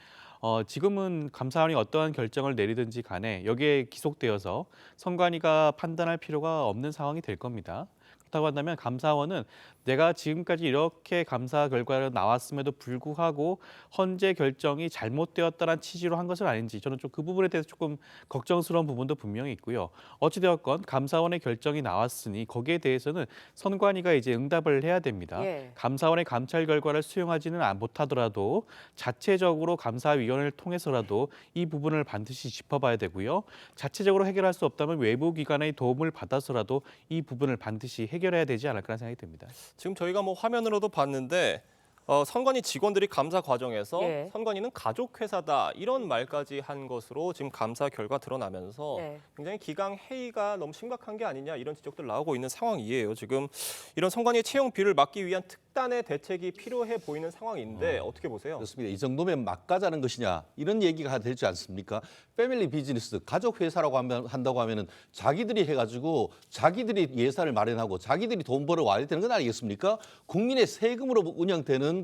지금은 감사원이 어떠한 결정을 내리든지 간에 여기에 기속되어서 선관위가 판단할 필요가 없는 상황이 될 겁니다. 그렇다고 한다면 감사원은 내가 지금까지 이렇게 감사 결과가 나왔음에도 불구하고 헌재 결정이 잘못되었다는 취지로 한 것은 아닌지 저는 좀 그 부분에 대해서 조금 걱정스러운 부분도 분명히 있고요. 어찌되었건 감사원의 결정이 나왔으니 거기에 대해서는 선관위가 이제 응답을 해야 됩니다. 예. 감사원의 감찰 결과를 수용하지는 못하더라도 자체적으로 감사위원회를 통해서라도 이 부분을 반드시 짚어봐야 되고요. 자체적으로 해결할 수 없다면 외부 기관의 도움을 받아서라도 이 부분을 반드시 해결해야 되지 않을까 생각이 듭니다. 지금 저희가 뭐 화면으로도 봤는데 선관위 직원들이 감사 과정에서 예. 선관위는 가족회사다 이런 말까지 한 것으로 지금 감사 결과 드러나면서 네. 굉장히 기강 해이가 너무 심각한 게 아니냐 이런 지적들 나오고 있는 상황이에요. 지금 이런 선관위 채용 비리를 막기 위한 특단의 대책이 필요해 보이는 상황인데 어떻게 보세요? 그렇습니다. 이 정도면 막가자는 것이냐 이런 얘기가 되지 않습니까? 패밀리 비즈니스 가족 회사라고 한다고 하면은 자기들이 해가지고 자기들이 예산을 마련하고 자기들이 돈 벌어 와야 되는 건 아니겠습니까? 국민의 세금으로 운영되는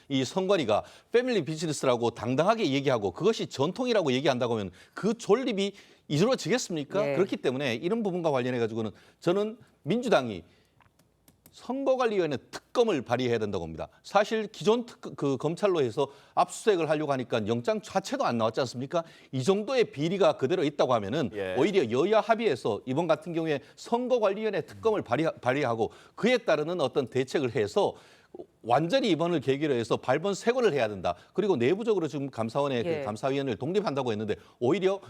이 선관위가 패밀리 비즈니스라고 당당하게 얘기하고 그것이 전통이라고 얘기한다고 하면 그 존립이 이루어지겠습니까? 예. 그렇기 때문에 이런 부분과 관련해 가지고는 저는 민주당이 선거관리위원회 특검을 발의해야 된다고 봅니다. 사실 기존 그 검찰로 해서 압수수색을 하려고 하니까 영장 자체도 안 나왔지 않습니까? 이 정도의 비리가 그대로 있다고 하면은 예. 오히려 여야 합의해서 이번 같은 경우에 선거관리위원회 특검을 발의하고 그에 따르는 어떤 대책을 해서 완전히 이번을 계기로 해서 발본색원을 해야 된다. 그리고 내부적으로 지금 감사원의 예. 그 감사위원회를 독립한다고 했는데 오히려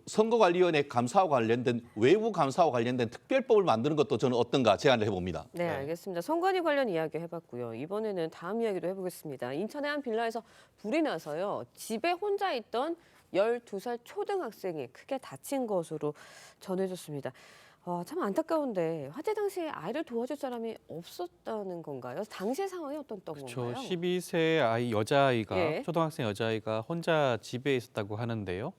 선거관리위원회 감사와 관련된 외부 감사와 관련된 특별법을 만드는 것도 저는 어떤가 제안을 해봅니다. 네, 알겠습니다. 선관위 관련 이야기 해봤고요. 이번에는 다음 이야기도 해보겠습니다. 인천의 한 빌라에서 불이 나서요. 집에 혼자 있던 12살 초등학생이 크게 다친 것으로 전해졌습니다. 참 안타까운데 화재 당시에 아이를 도와줄 사람이 없었다는 건가요? 당시의 상황이 어떻던 건가요? 12세 아이 여자아이가 예. 초등학생 여자아이가 혼자 집에 있었다고 하는데요.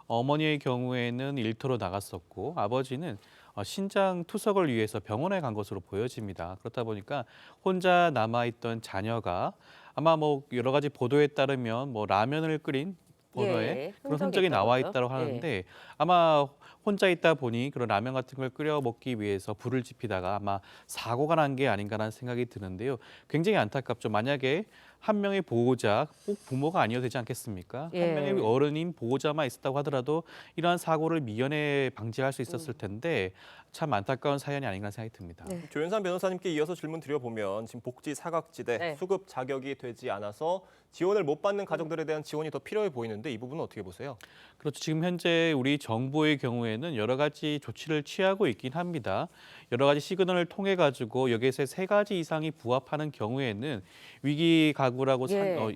어머니의 경우에는 일터로 나갔었고 아버지는 신장 투석을 위해서 병원에 간 것으로 보여집니다. 그렇다 보니까 혼자 남아있던 자녀가 아마 뭐 여러 가지 보도에 따르면 뭐 라면을 끓인 번호에 그런 흔적이 나와 있다고 하는데 아마 혼자 있다 보니 그런 라면 같은 걸 끓여 먹기 위해서 불을 지피다가 아마 사고가 난 게 아닌가라는 생각이 드는데요. 굉장히 안타깝죠. 만약에 한 명의 보호자, 꼭 부모가 아니어도 되지 않겠습니까? 한 명의 어른인 보호자만 있었다고 하더라도 이러한 사고를 미연에 방지할 수 있었을 텐데 참 안타까운 사연이 아닌가 생각이 듭니다. 조윤선 변호사님께 이어서 질문 드려보면 지금 복지 사각지대 수급 자격이 되지 않아서 지원을 못 받는 가정들에 대한 지원이 더 필요해 보이는데 이 부분은 어떻게 보세요? 그렇죠. 지금 현재 우리 정부의 경우에는 여러 가지 조치를 취하고 있긴 합니다. 여러 가지 시그널을 통해 가지고 여기에서 3가지 이상이 부합하는 경우에는 위기 가구라고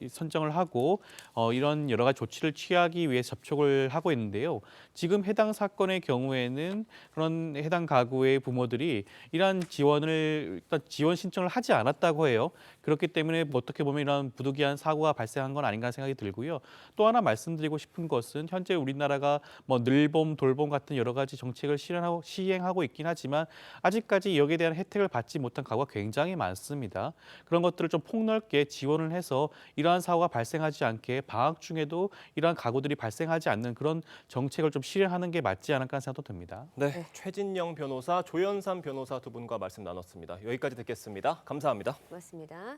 선정을 하고 이런 여러 가지 조치를 취하기 위해 접촉을 하고 있는데요. 지금 해당 사건의 경우에는 그런 해당 가구의 부모들이 이러한 지원을 일단 지원 신청을 하지 않았다고 해요. 그렇기 때문에 어떻게 보면 이런 부득이한 사고가 발생한 건 아닌가 생각이 들고요. 또 하나 말씀드리고 싶은 것은 현재 우리나라가 뭐 늘봄, 돌봄 같은 여러 가지 정책을 시행하고 있긴 하지만 아직까지 여기에 대한 혜택을 받지 못한 가구가 굉장히 많습니다. 그런 것들을 좀 폭넓게 지원을 해서 이러한 사고가 발생하지 않게 방학 중에도 이러한 가구들이 발생하지 않는 그런 정책을 좀 실행하는 게 맞지 않을까 생각도 듭니다. 네, 최진영 변호사, 조연삼 변호사 두 분과 말씀 나눴습니다. 여기까지 듣겠습니다. 감사합니다. 고맙습니다.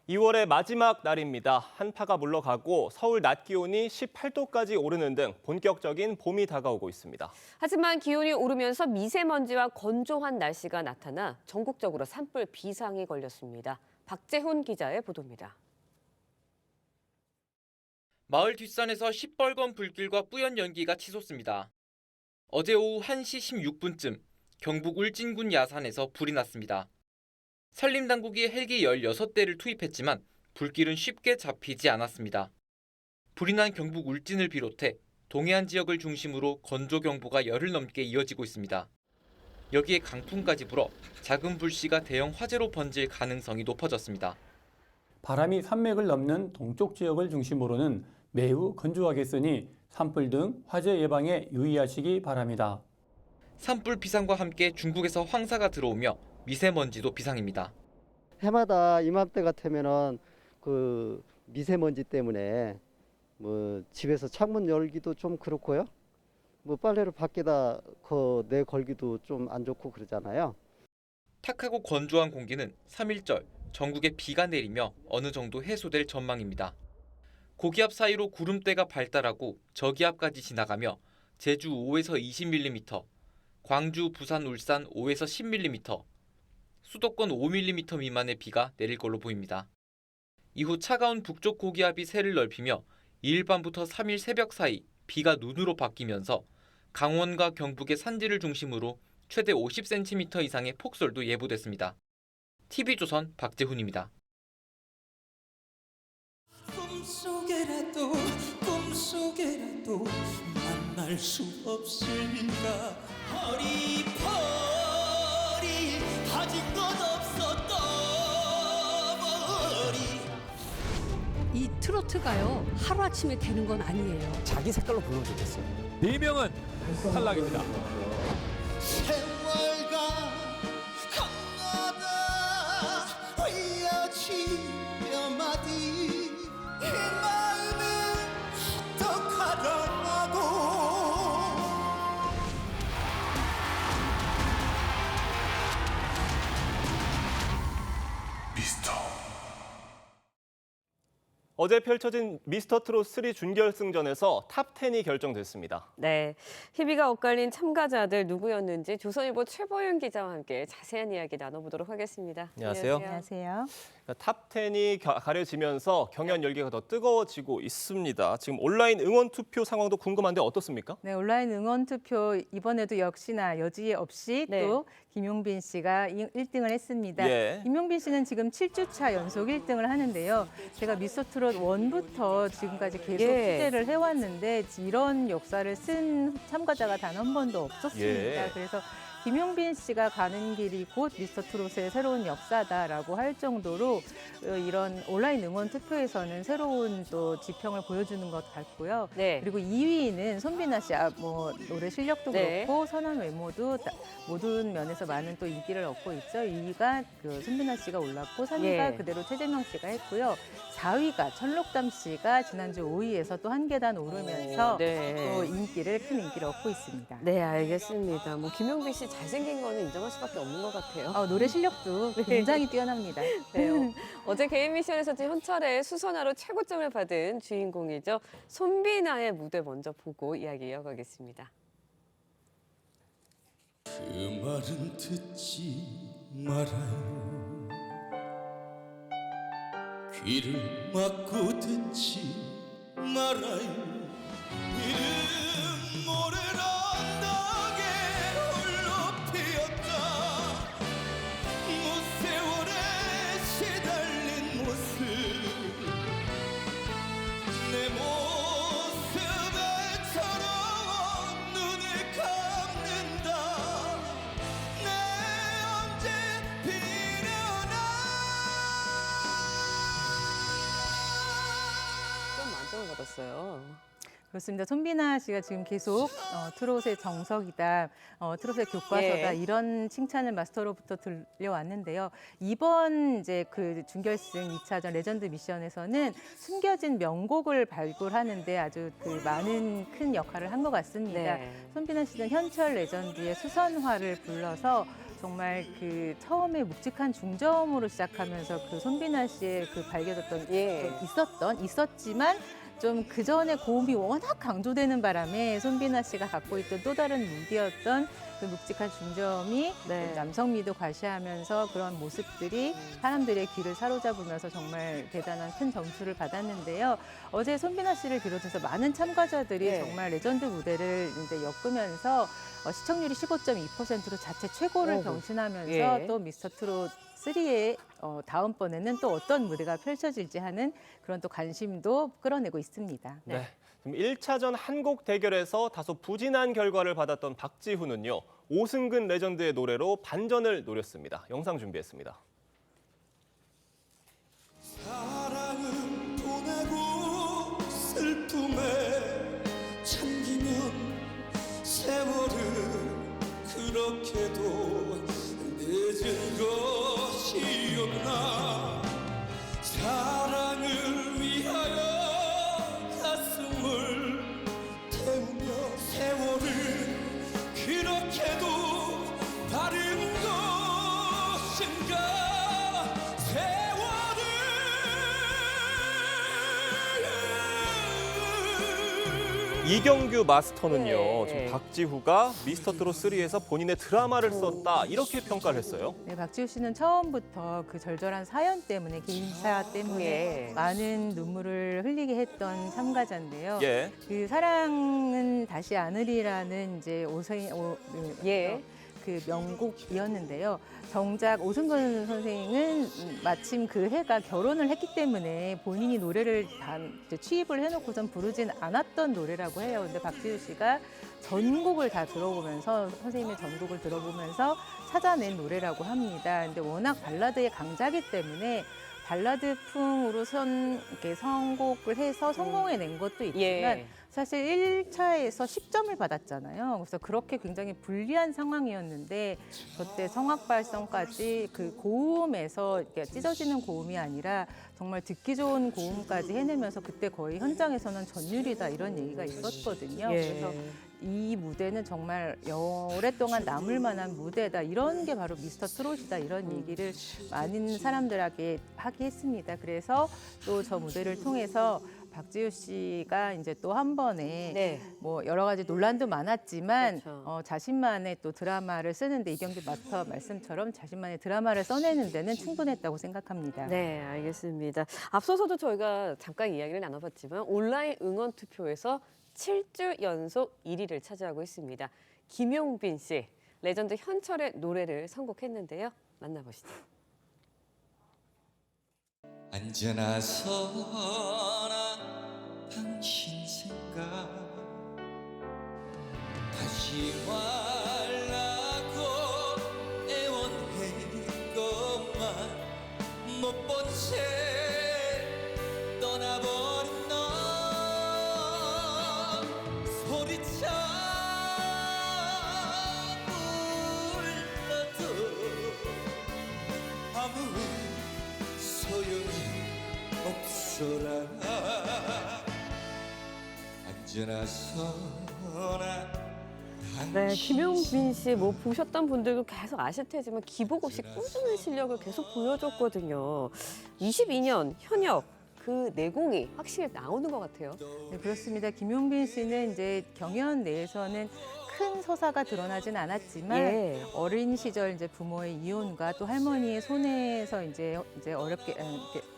2월의 마지막 날입니다. 한파가 물러가고 서울 낮 기온이 18도까지 오르는 등 본격적인 봄이 다가오고 있습니다. 하지만 기온이 오르면서 미세먼지와 건조한 날씨가 나타나 전국적으로 산불 비상이 걸렸습니다. 박재훈 기자의 보도입니다. 마을 뒷산에서 시뻘건 불길과 뿌연 연기가 치솟습니다. 어제 오후 1시 16분쯤 경북 울진군 야산에서 불이 났습니다. 산림당국이 헬기 16대를 투입했지만 불길은 쉽게 잡히지 않았습니다. 불이 난 경북 울진을 비롯해 동해안 지역을 중심으로 건조경보가 열흘 넘게 이어지고 있습니다. 여기에 강풍까지 불어 작은 불씨가 대형 화재로 번질 가능성이 높아졌습니다. 바람이 산맥을 넘는 동쪽 지역을 중심으로는 매우 건조하겠으니 산불 등 화재 예방에 유의하시기 바랍니다. 산불 비상과 함께 중국에서 황사가 들어오며 미세먼지도 비상입니다. 해마다 이맘때 같으면은 그 미세먼지 때문에 뭐 집에서 창문 열기도 좀 그렇고요. 뭐 빨래를 밖에다 내 걸기도 좀 안 좋고 그러잖아요. 탁하고 건조한 공기는 3일절 전국에 비가 내리며 어느 정도 해소될 전망입니다. 고기압 사이로 구름대가 발달하고 저기압까지 지나가며 제주 5에서 20mm, 광주, 부산, 울산 5에서 10mm, 수도권 5mm 미만의 비가 내릴 걸로 보입니다. 이후 차가운 북쪽 고기압이 세를 넓히며 2일 밤부터 3일 새벽 사이 비가 눈으로 바뀌면서 강원과 경북의 산지를 중심으로 최대 50cm 이상의 폭설도 예보됐습니다. TV조선 박재훈입니다. 꿈속에라도 만날 수 없을까 허리퍼리 가진 것 없었던 머리. 이 트로트가요 하루아침에 되는 건 아니에요. 자기 색깔로 불러주겠어요. 4명은 탈락입니다. 세월과 강가다 휘어지며 마디 이 마음을 어떡하라고. 어제 펼쳐진 미스터트롯 3 준결승전에서 탑10이 결정됐습니다. 네, 희비가 엇갈린 참가자들 누구였는지 조선일보 최보윤 기자와 함께 자세한 이야기 나눠보도록 하겠습니다. 안녕하세요. 안녕하세요. 탑10이 가려지면서 경연 열기가 더 뜨거워지고 있습니다. 지금 온라인 응원 투표 상황도 궁금한데 어떻습니까? 네, 온라인 응원 투표 이번에도 역시나 여지 없이 네. 또 김용빈 씨가 1등을 했습니다. 예. 김용빈 씨는 지금 7주차 연속 1등을 하는데요. 제가 미스터트롯 1부터 지금까지 계속 예. 취재를 해왔는데 이런 역사를 쓴 참가자가 단 한 번도 없었습니다. 예. 그래서 김용빈 씨가 가는 길이 곧 미스터트롯의 새로운 역사다라고 할 정도로 이런 온라인 응원 투표에서는 새로운 또 지평을 보여주는 것 같고요. 네. 그리고 2위는 손비나 씨, 뭐 노래 실력도 네. 그렇고 선한 외모도 모든 면에서 많은 또 인기를 얻고 있죠. 2위가 그 손비나 씨가 올랐고 3위가 예. 그대로 최재명 씨가 했고요. 4위가 천록담 씨가 지난주 5위에서 또 한 계단 오르면서 네. 또 큰 인기를 얻고 있습니다. 네, 알겠습니다. 뭐 김용빈 씨 잘생긴 거는 인정할 수밖에 없는 것 같아요. 노래 실력도 굉장히 뛰어납니다. 네, 어제 개인 미션에서 현찰의 수선화로 최고점을 받은 주인공이죠. 손비나의 무대 먼저 보고 이야기 이어가겠습니다. 그 말은 듣지 말아요. 귀를 막고 듣지 말아요. 이름 모래란 낙에 홀로 피었다. 무세월에 시달린 모습 내 모습에처럼 눈을 감는다. 내 언제 비려나. 좀 만점을 받았어요. 그렇습니다. 손비나 씨가 지금 계속 트롯의 정석이다, 트롯의 교과서다 예. 이런 칭찬을 마스터로부터 들려왔는데요. 이번 이제 그 준결승 2차전 레전드 미션에서는 숨겨진 명곡을 발굴하는데 아주 그 많은 큰 역할을 한 것 같습니다. 네. 손비나 씨는 현철 레전드의 수선화를 불러서 정말 그 처음에 묵직한 중저음으로 시작하면서 그 손비나 씨의 그 밝혀졌던 있었지만 좀 그 전에 고음이 워낙 강조되는 바람에 손비나 씨가 갖고 있던 또 다른 무기였던 그 묵직한 중저음이 남성미도 과시하면서 그런 모습들이 사람들의 귀를 사로잡으면서 정말 대단한 큰 점수를 받았는데요. 어제 손비나 씨를 비롯해서 많은 참가자들이 정말 레전드 무대를 이제 엮으면서 시청률이 15.2%로 자체 최고를 경신하면서 또 미스터트롯 3의 다음번에는 또 어떤 무대가 펼쳐질지 하는 그런 또 관심도 끌어내고 있습니다. 네. 그럼 1차전 한곡 대결에서 다소 부진한 결과를 받았던 박지훈은요. 오승근 레전드의 노래로 반전을 노렸습니다. 영상 준비했습니다. 사랑은 보내고 슬픔에 잠기면 세월은 그렇게도 늦은 것이었나. 사랑을 위하여 가슴을 태우며 세월은 그렇게도 다른 것인가. 이경규 마스터는요. 지금 박지후가 미스터트롯 3에서 본인의 드라마를 썼다 이렇게 평가를 했어요. 네, 박지후 씨는 처음부터 그 절절한 사연 때문에 개인사 때문에 많은 눈물을 흘리게 했던 참가자인데요. 예. 그 사랑은 다시 않으리라는 이제 그 명곡이었는데요. 정작 오승근 선생은 마침 그 해가 결혼을 했기 때문에 본인이 노래를 취입을 해놓고선 부르진 않았던 노래라고 해요. 근데 박지우 씨가 전곡을 다 들어보면서 선생님의 전곡을 들어보면서 찾아낸 노래라고 합니다. 근데 워낙 발라드의 강자기 때문에 발라드풍으로 이렇게 선곡을 해서 성공해낸 것도 있지만 사실 1차에서 10점을 받았잖아요. 그래서 그렇게 굉장히 불리한 상황이었는데 그때 성악 발성까지 그 고음에서 찢어지는 고음이 아니라 정말 듣기 좋은 고음까지 해내면서 그때 거의 현장에서는 전율이다 이런 얘기가 있었거든요. 그래서 이 무대는 정말 오랫동안 남을 만한 무대다. 이런 게 바로 미스터 트롯이다. 이런 얘기를 많은 사람들에게 하게 했습니다. 그래서 또 저 무대를 통해서 박지효 씨가 이제 또 한 번에 뭐 여러 가지 논란도 많았지만 자신만의 또 드라마를 쓰는데 이경규 마스터 말씀처럼 자신만의 드라마를 써내는 데는 충분했다고 생각합니다. 네, 알겠습니다. 앞서서도 저희가 잠깐 이야기를 나눠봤지만 온라인 응원 투표에서 7주 연속 1위를 차지하고 있습니다. 김용빈 씨, 레전드 현철의 노래를 선곡했는데요. 만나보시죠. 언제나 서나 당신 생각 다시 말라고 애원했건만 못 본 채 떠나버린 너 소리쳐 불러도 아무 소용이 없어라 언제나 서나 네, 김용빈 씨 뭐 보셨던 분들도 계속 아실 테지만 기복 없이 꾸준한 실력을 계속 보여줬거든요. 22년 현역 그 내공이 확실히 나오는 것 같아요. 네, 그렇습니다. 김용빈 씨는 이제 경연 내에서는 큰 서사가 드러나진 않았지만 어린 시절 이제 부모의 이혼과 또 할머니의 손에서 이제 어렵게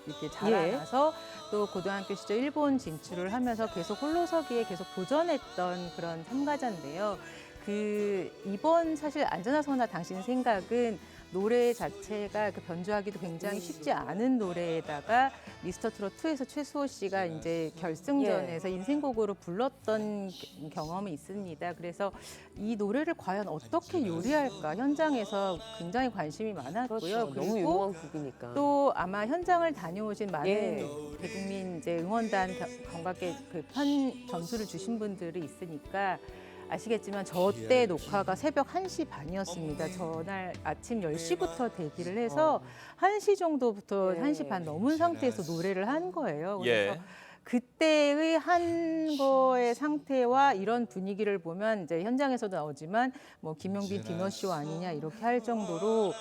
이렇게 자라나서 또 고등학교 시절 일본 진출을 하면서 계속 홀로서기에 계속 도전했던 그런 참가자인데요. 이번 사실 안전하 서나 당신 생각은 노래 자체가 변주하기도 굉장히 쉽지 않은 노래에다가 미스터 트롯 2에서 최수호 씨가 이제 결승전에서 인생곡으로 불렀던 경험이 있습니다. 그래서 이 노래를 과연 어떻게 요리할까 현장에서 굉장히 관심이 많았고요. 그렇죠. 너무 유명한 곡이니까. 또 아마 현장을 다녀오신 많은 대국민 이제 응원단 관객께 편 점수를 주신 분들이 있으니까. 아시겠지만 저 때 녹화가 새벽 1시 반이었습니다. 전날 아침 10시부터 대기를 해서 1시 정도부터 1시 반 넘은 상태에서 노래를 한 거예요. 그래서 그때의 한 거의 상태와 이런 분위기를 보면 이제 현장에서도 나오지만 뭐 김용빈 디너쇼 아니냐 이렇게 할 정도로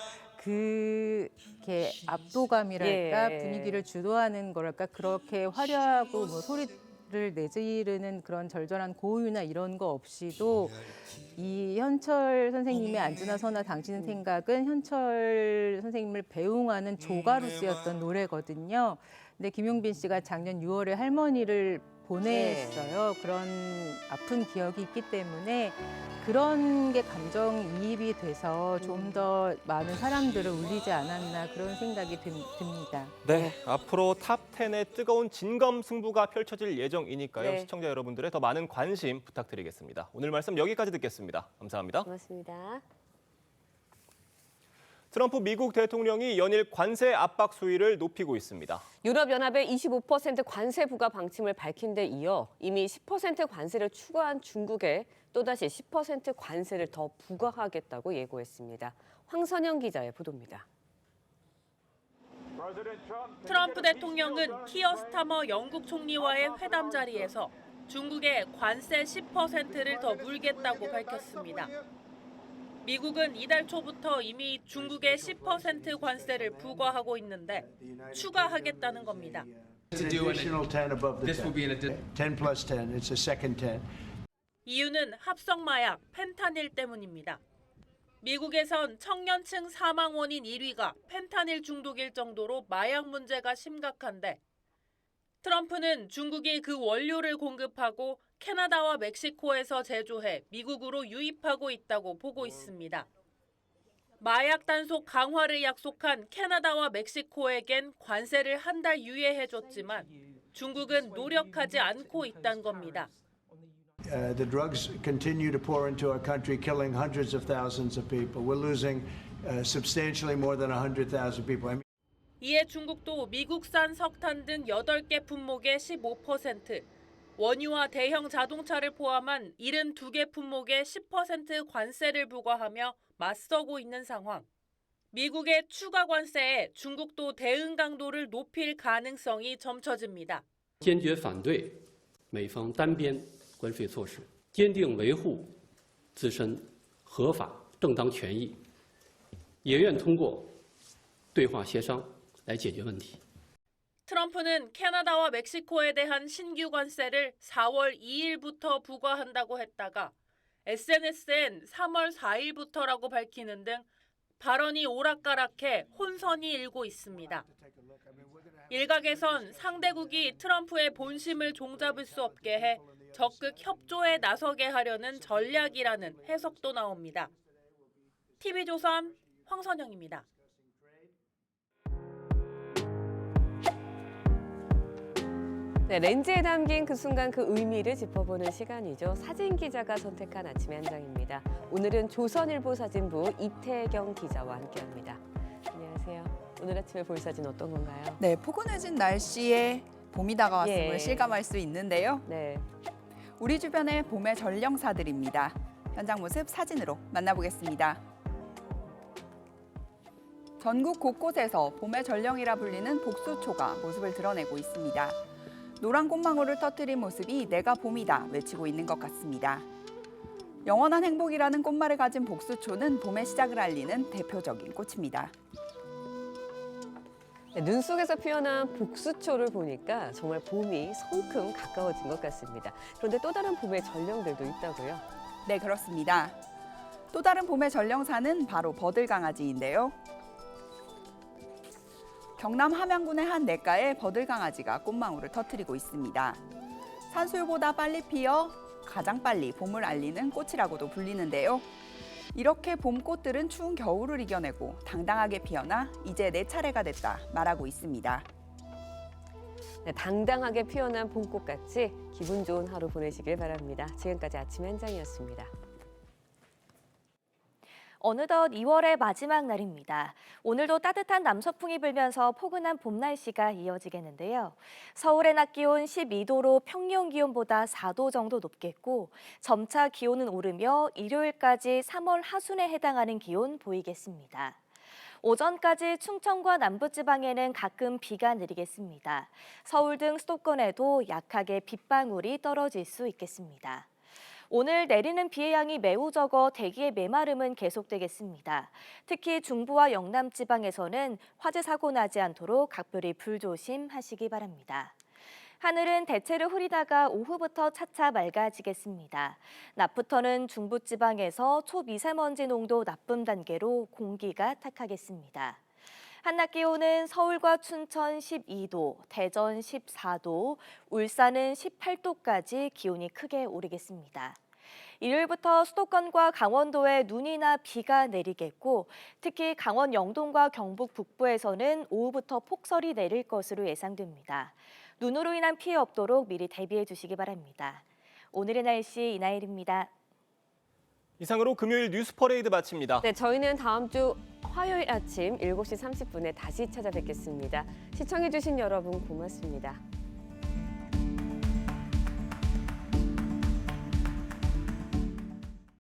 그렇게 압도감이랄까 분위기를 주도하는 거랄까 그렇게 화려하고 뭐 소리를 내지르는 그런 절절한 고음이나 이런 거 없이도 이 현철 선생님의 안전하 서나 당신의 생각은 현철 선생님을 배웅하는 조가로 쓰였던 노래거든요. 근데 김용빈 씨가 작년 6월에 할머니를 보냈어요. 그런 아픈 기억이 있기 때문에 그런 게 감정이입이 돼서 좀 더 많은 사람들을 울리지 않았나 그런 생각이 듭니다. 네, 앞으로 탑10의 뜨거운 진검승부가 펼쳐질 예정이니까요. 시청자 여러분들의 더 많은 관심 부탁드리겠습니다. 오늘 말씀 여기까지 듣겠습니다. 감사합니다. 고맙습니다. 트럼프 미국 대통령이 연일 관세 압박 수위를 높이고 있습니다. 유럽연합의 25% 관세 부과 방침을 밝힌 데 이어 이미 10% 관세를 추가한 중국에 또다시 10% 관세를 더 부과하겠다고 예고했습니다. 황선영 기자의 보도입니다. 트럼프 대통령은 키어 스타머 영국 총리와의 회담 자리에서 중국에 관세 10%를 더 물겠다고 밝혔습니다. 미국은 이달 초부터 이미 중국에 10% 관세를 부과하고 있는데 추가하겠다는 겁니다. 이유는 합성 마약 펜타닐 때문입니다. 미국에선 청년층 사망 원인 1위가 펜타닐 중독일 정도로 마약 문제가 심각한데 트럼프는 중국이 그 원료를 공급하고 캐나다와 멕시코에서 제조해 미국으로 유입하고 있다고 보고 있습니다. 마약 단속 강화를 약속한 캐나다와 멕시코에겐 관세를 한 달 유예해줬지만 중국은 노력하지 않고 있다는 겁니다. The drugs continue to pour into our country, killing hundreds of thousands of people. We're losing substantially more than 100,000 people. 이에 중국도 미국산 석탄 등 8개 품목의 15%, 원유와 대형 자동차를 포함한 72개 품목의 10% 관세를 부과하며 맞서고 있는 상황. 미국의 추가 관세에 중국도 대응 강도를 높일 가능성이 점쳐집니다. 坚决反对美方单边关税措施。坚定维护自身合法正当权益，也愿通过对话协商来解决问题。 트럼프는 캐나다와 멕시코에 대한 신규 관세를 4월 2일부터 부과한다고 했다가 SNS엔 3월 4일부터라고 밝히는 등 발언이 오락가락해 혼선이 일고 있습니다. 일각에선 상대국이 트럼프의 본심을 종잡을 수 없게 해 적극 협조에 나서게 하려는 전략이라는 해석도 나옵니다. TV조선 황선영입니다. 네, 렌즈에 담긴 그 순간 그 의미를 짚어보는 시간이죠. 사진 기자가 선택한 아침의 한 장입니다. 오늘은 조선일보 사진부 이태경 기자와 함께합니다. 안녕하세요. 오늘 아침에 볼 사진 어떤 건가요? 네, 포근해진 날씨에 봄이 다가왔음을 예. 실감할 수 있는데요. 네. 우리 주변의 봄의 전령사들입니다. 현장 모습 사진으로 만나보겠습니다. 전국 곳곳에서 봄의 전령이라 불리는 복수초가 모습을 드러내고 있습니다. 노란 꽃망울을 터뜨린 모습이 내가 봄이다 외치고 있는 것 같습니다. 영원한 행복이라는 꽃말을 가진 복수초는 봄의 시작을 알리는 대표적인 꽃입니다. 네, 눈 속에서 피어난 복수초를 보니까 정말 봄이 성큼 가까워진 것 같습니다. 그런데 또 다른 봄의 전령들도 있다고요? 네, 그렇습니다. 또 다른 봄의 전령사는 바로 버들강아지인데요. 경남 함양군의 한 냇가에 버들강아지가 꽃망울을 터뜨리고 있습니다. 산수유보다 빨리 피어 가장 빨리 봄을 알리는 꽃이라고도 불리는데요. 이렇게 봄꽃들은 추운 겨울을 이겨내고 당당하게 피어나 이제 내 차례가 됐다 말하고 있습니다. 네, 당당하게 피어난 봄꽃같이 기분 좋은 하루 보내시길 바랍니다. 지금까지 아침 현장이었습니다. 어느덧 2월의 마지막 날입니다. 오늘도 따뜻한 남서풍이 불면서 포근한 봄 날씨가 이어지겠는데요. 서울의 낮 기온 12도로 평년 기온보다 4도 정도 높겠고 점차 기온은 오르며 일요일까지 3월 하순에 해당하는 기온 보이겠습니다. 오전까지 충청과 남부지방에는 가끔 비가 내리겠습니다. 서울 등 수도권에도 약하게 빗방울이 떨어질 수 있겠습니다. 오늘 내리는 비의 양이 매우 적어 대기의 메마름은 계속되겠습니다. 특히 중부와 영남 지방에서는 화재 사고 나지 않도록 각별히 불조심하시기 바랍니다. 하늘은 대체로 흐리다가 오후부터 차차 맑아지겠습니다. 낮부터는 중부 지방에서 초미세먼지 농도 나쁨 단계로 공기가 탁하겠습니다. 한낮 기온은 서울과 춘천 12도, 대전 14도, 울산은 18도까지 기온이 크게 오르겠습니다. 일요일부터 수도권과 강원도에 눈이나 비가 내리겠고 특히 강원 영동과 경북 북부에서는 오후부터 폭설이 내릴 것으로 예상됩니다. 눈으로 인한 피해 없도록 미리 대비해 주시기 바랍니다. 오늘의 날씨 이나일입니다. 이상으로 금요일 뉴스 퍼레이드 마칩니다. 네, 저희는 다음 주 화요일 아침 7시 30분에 다시 찾아뵙겠습니다. 시청해주신 여러분 고맙습니다.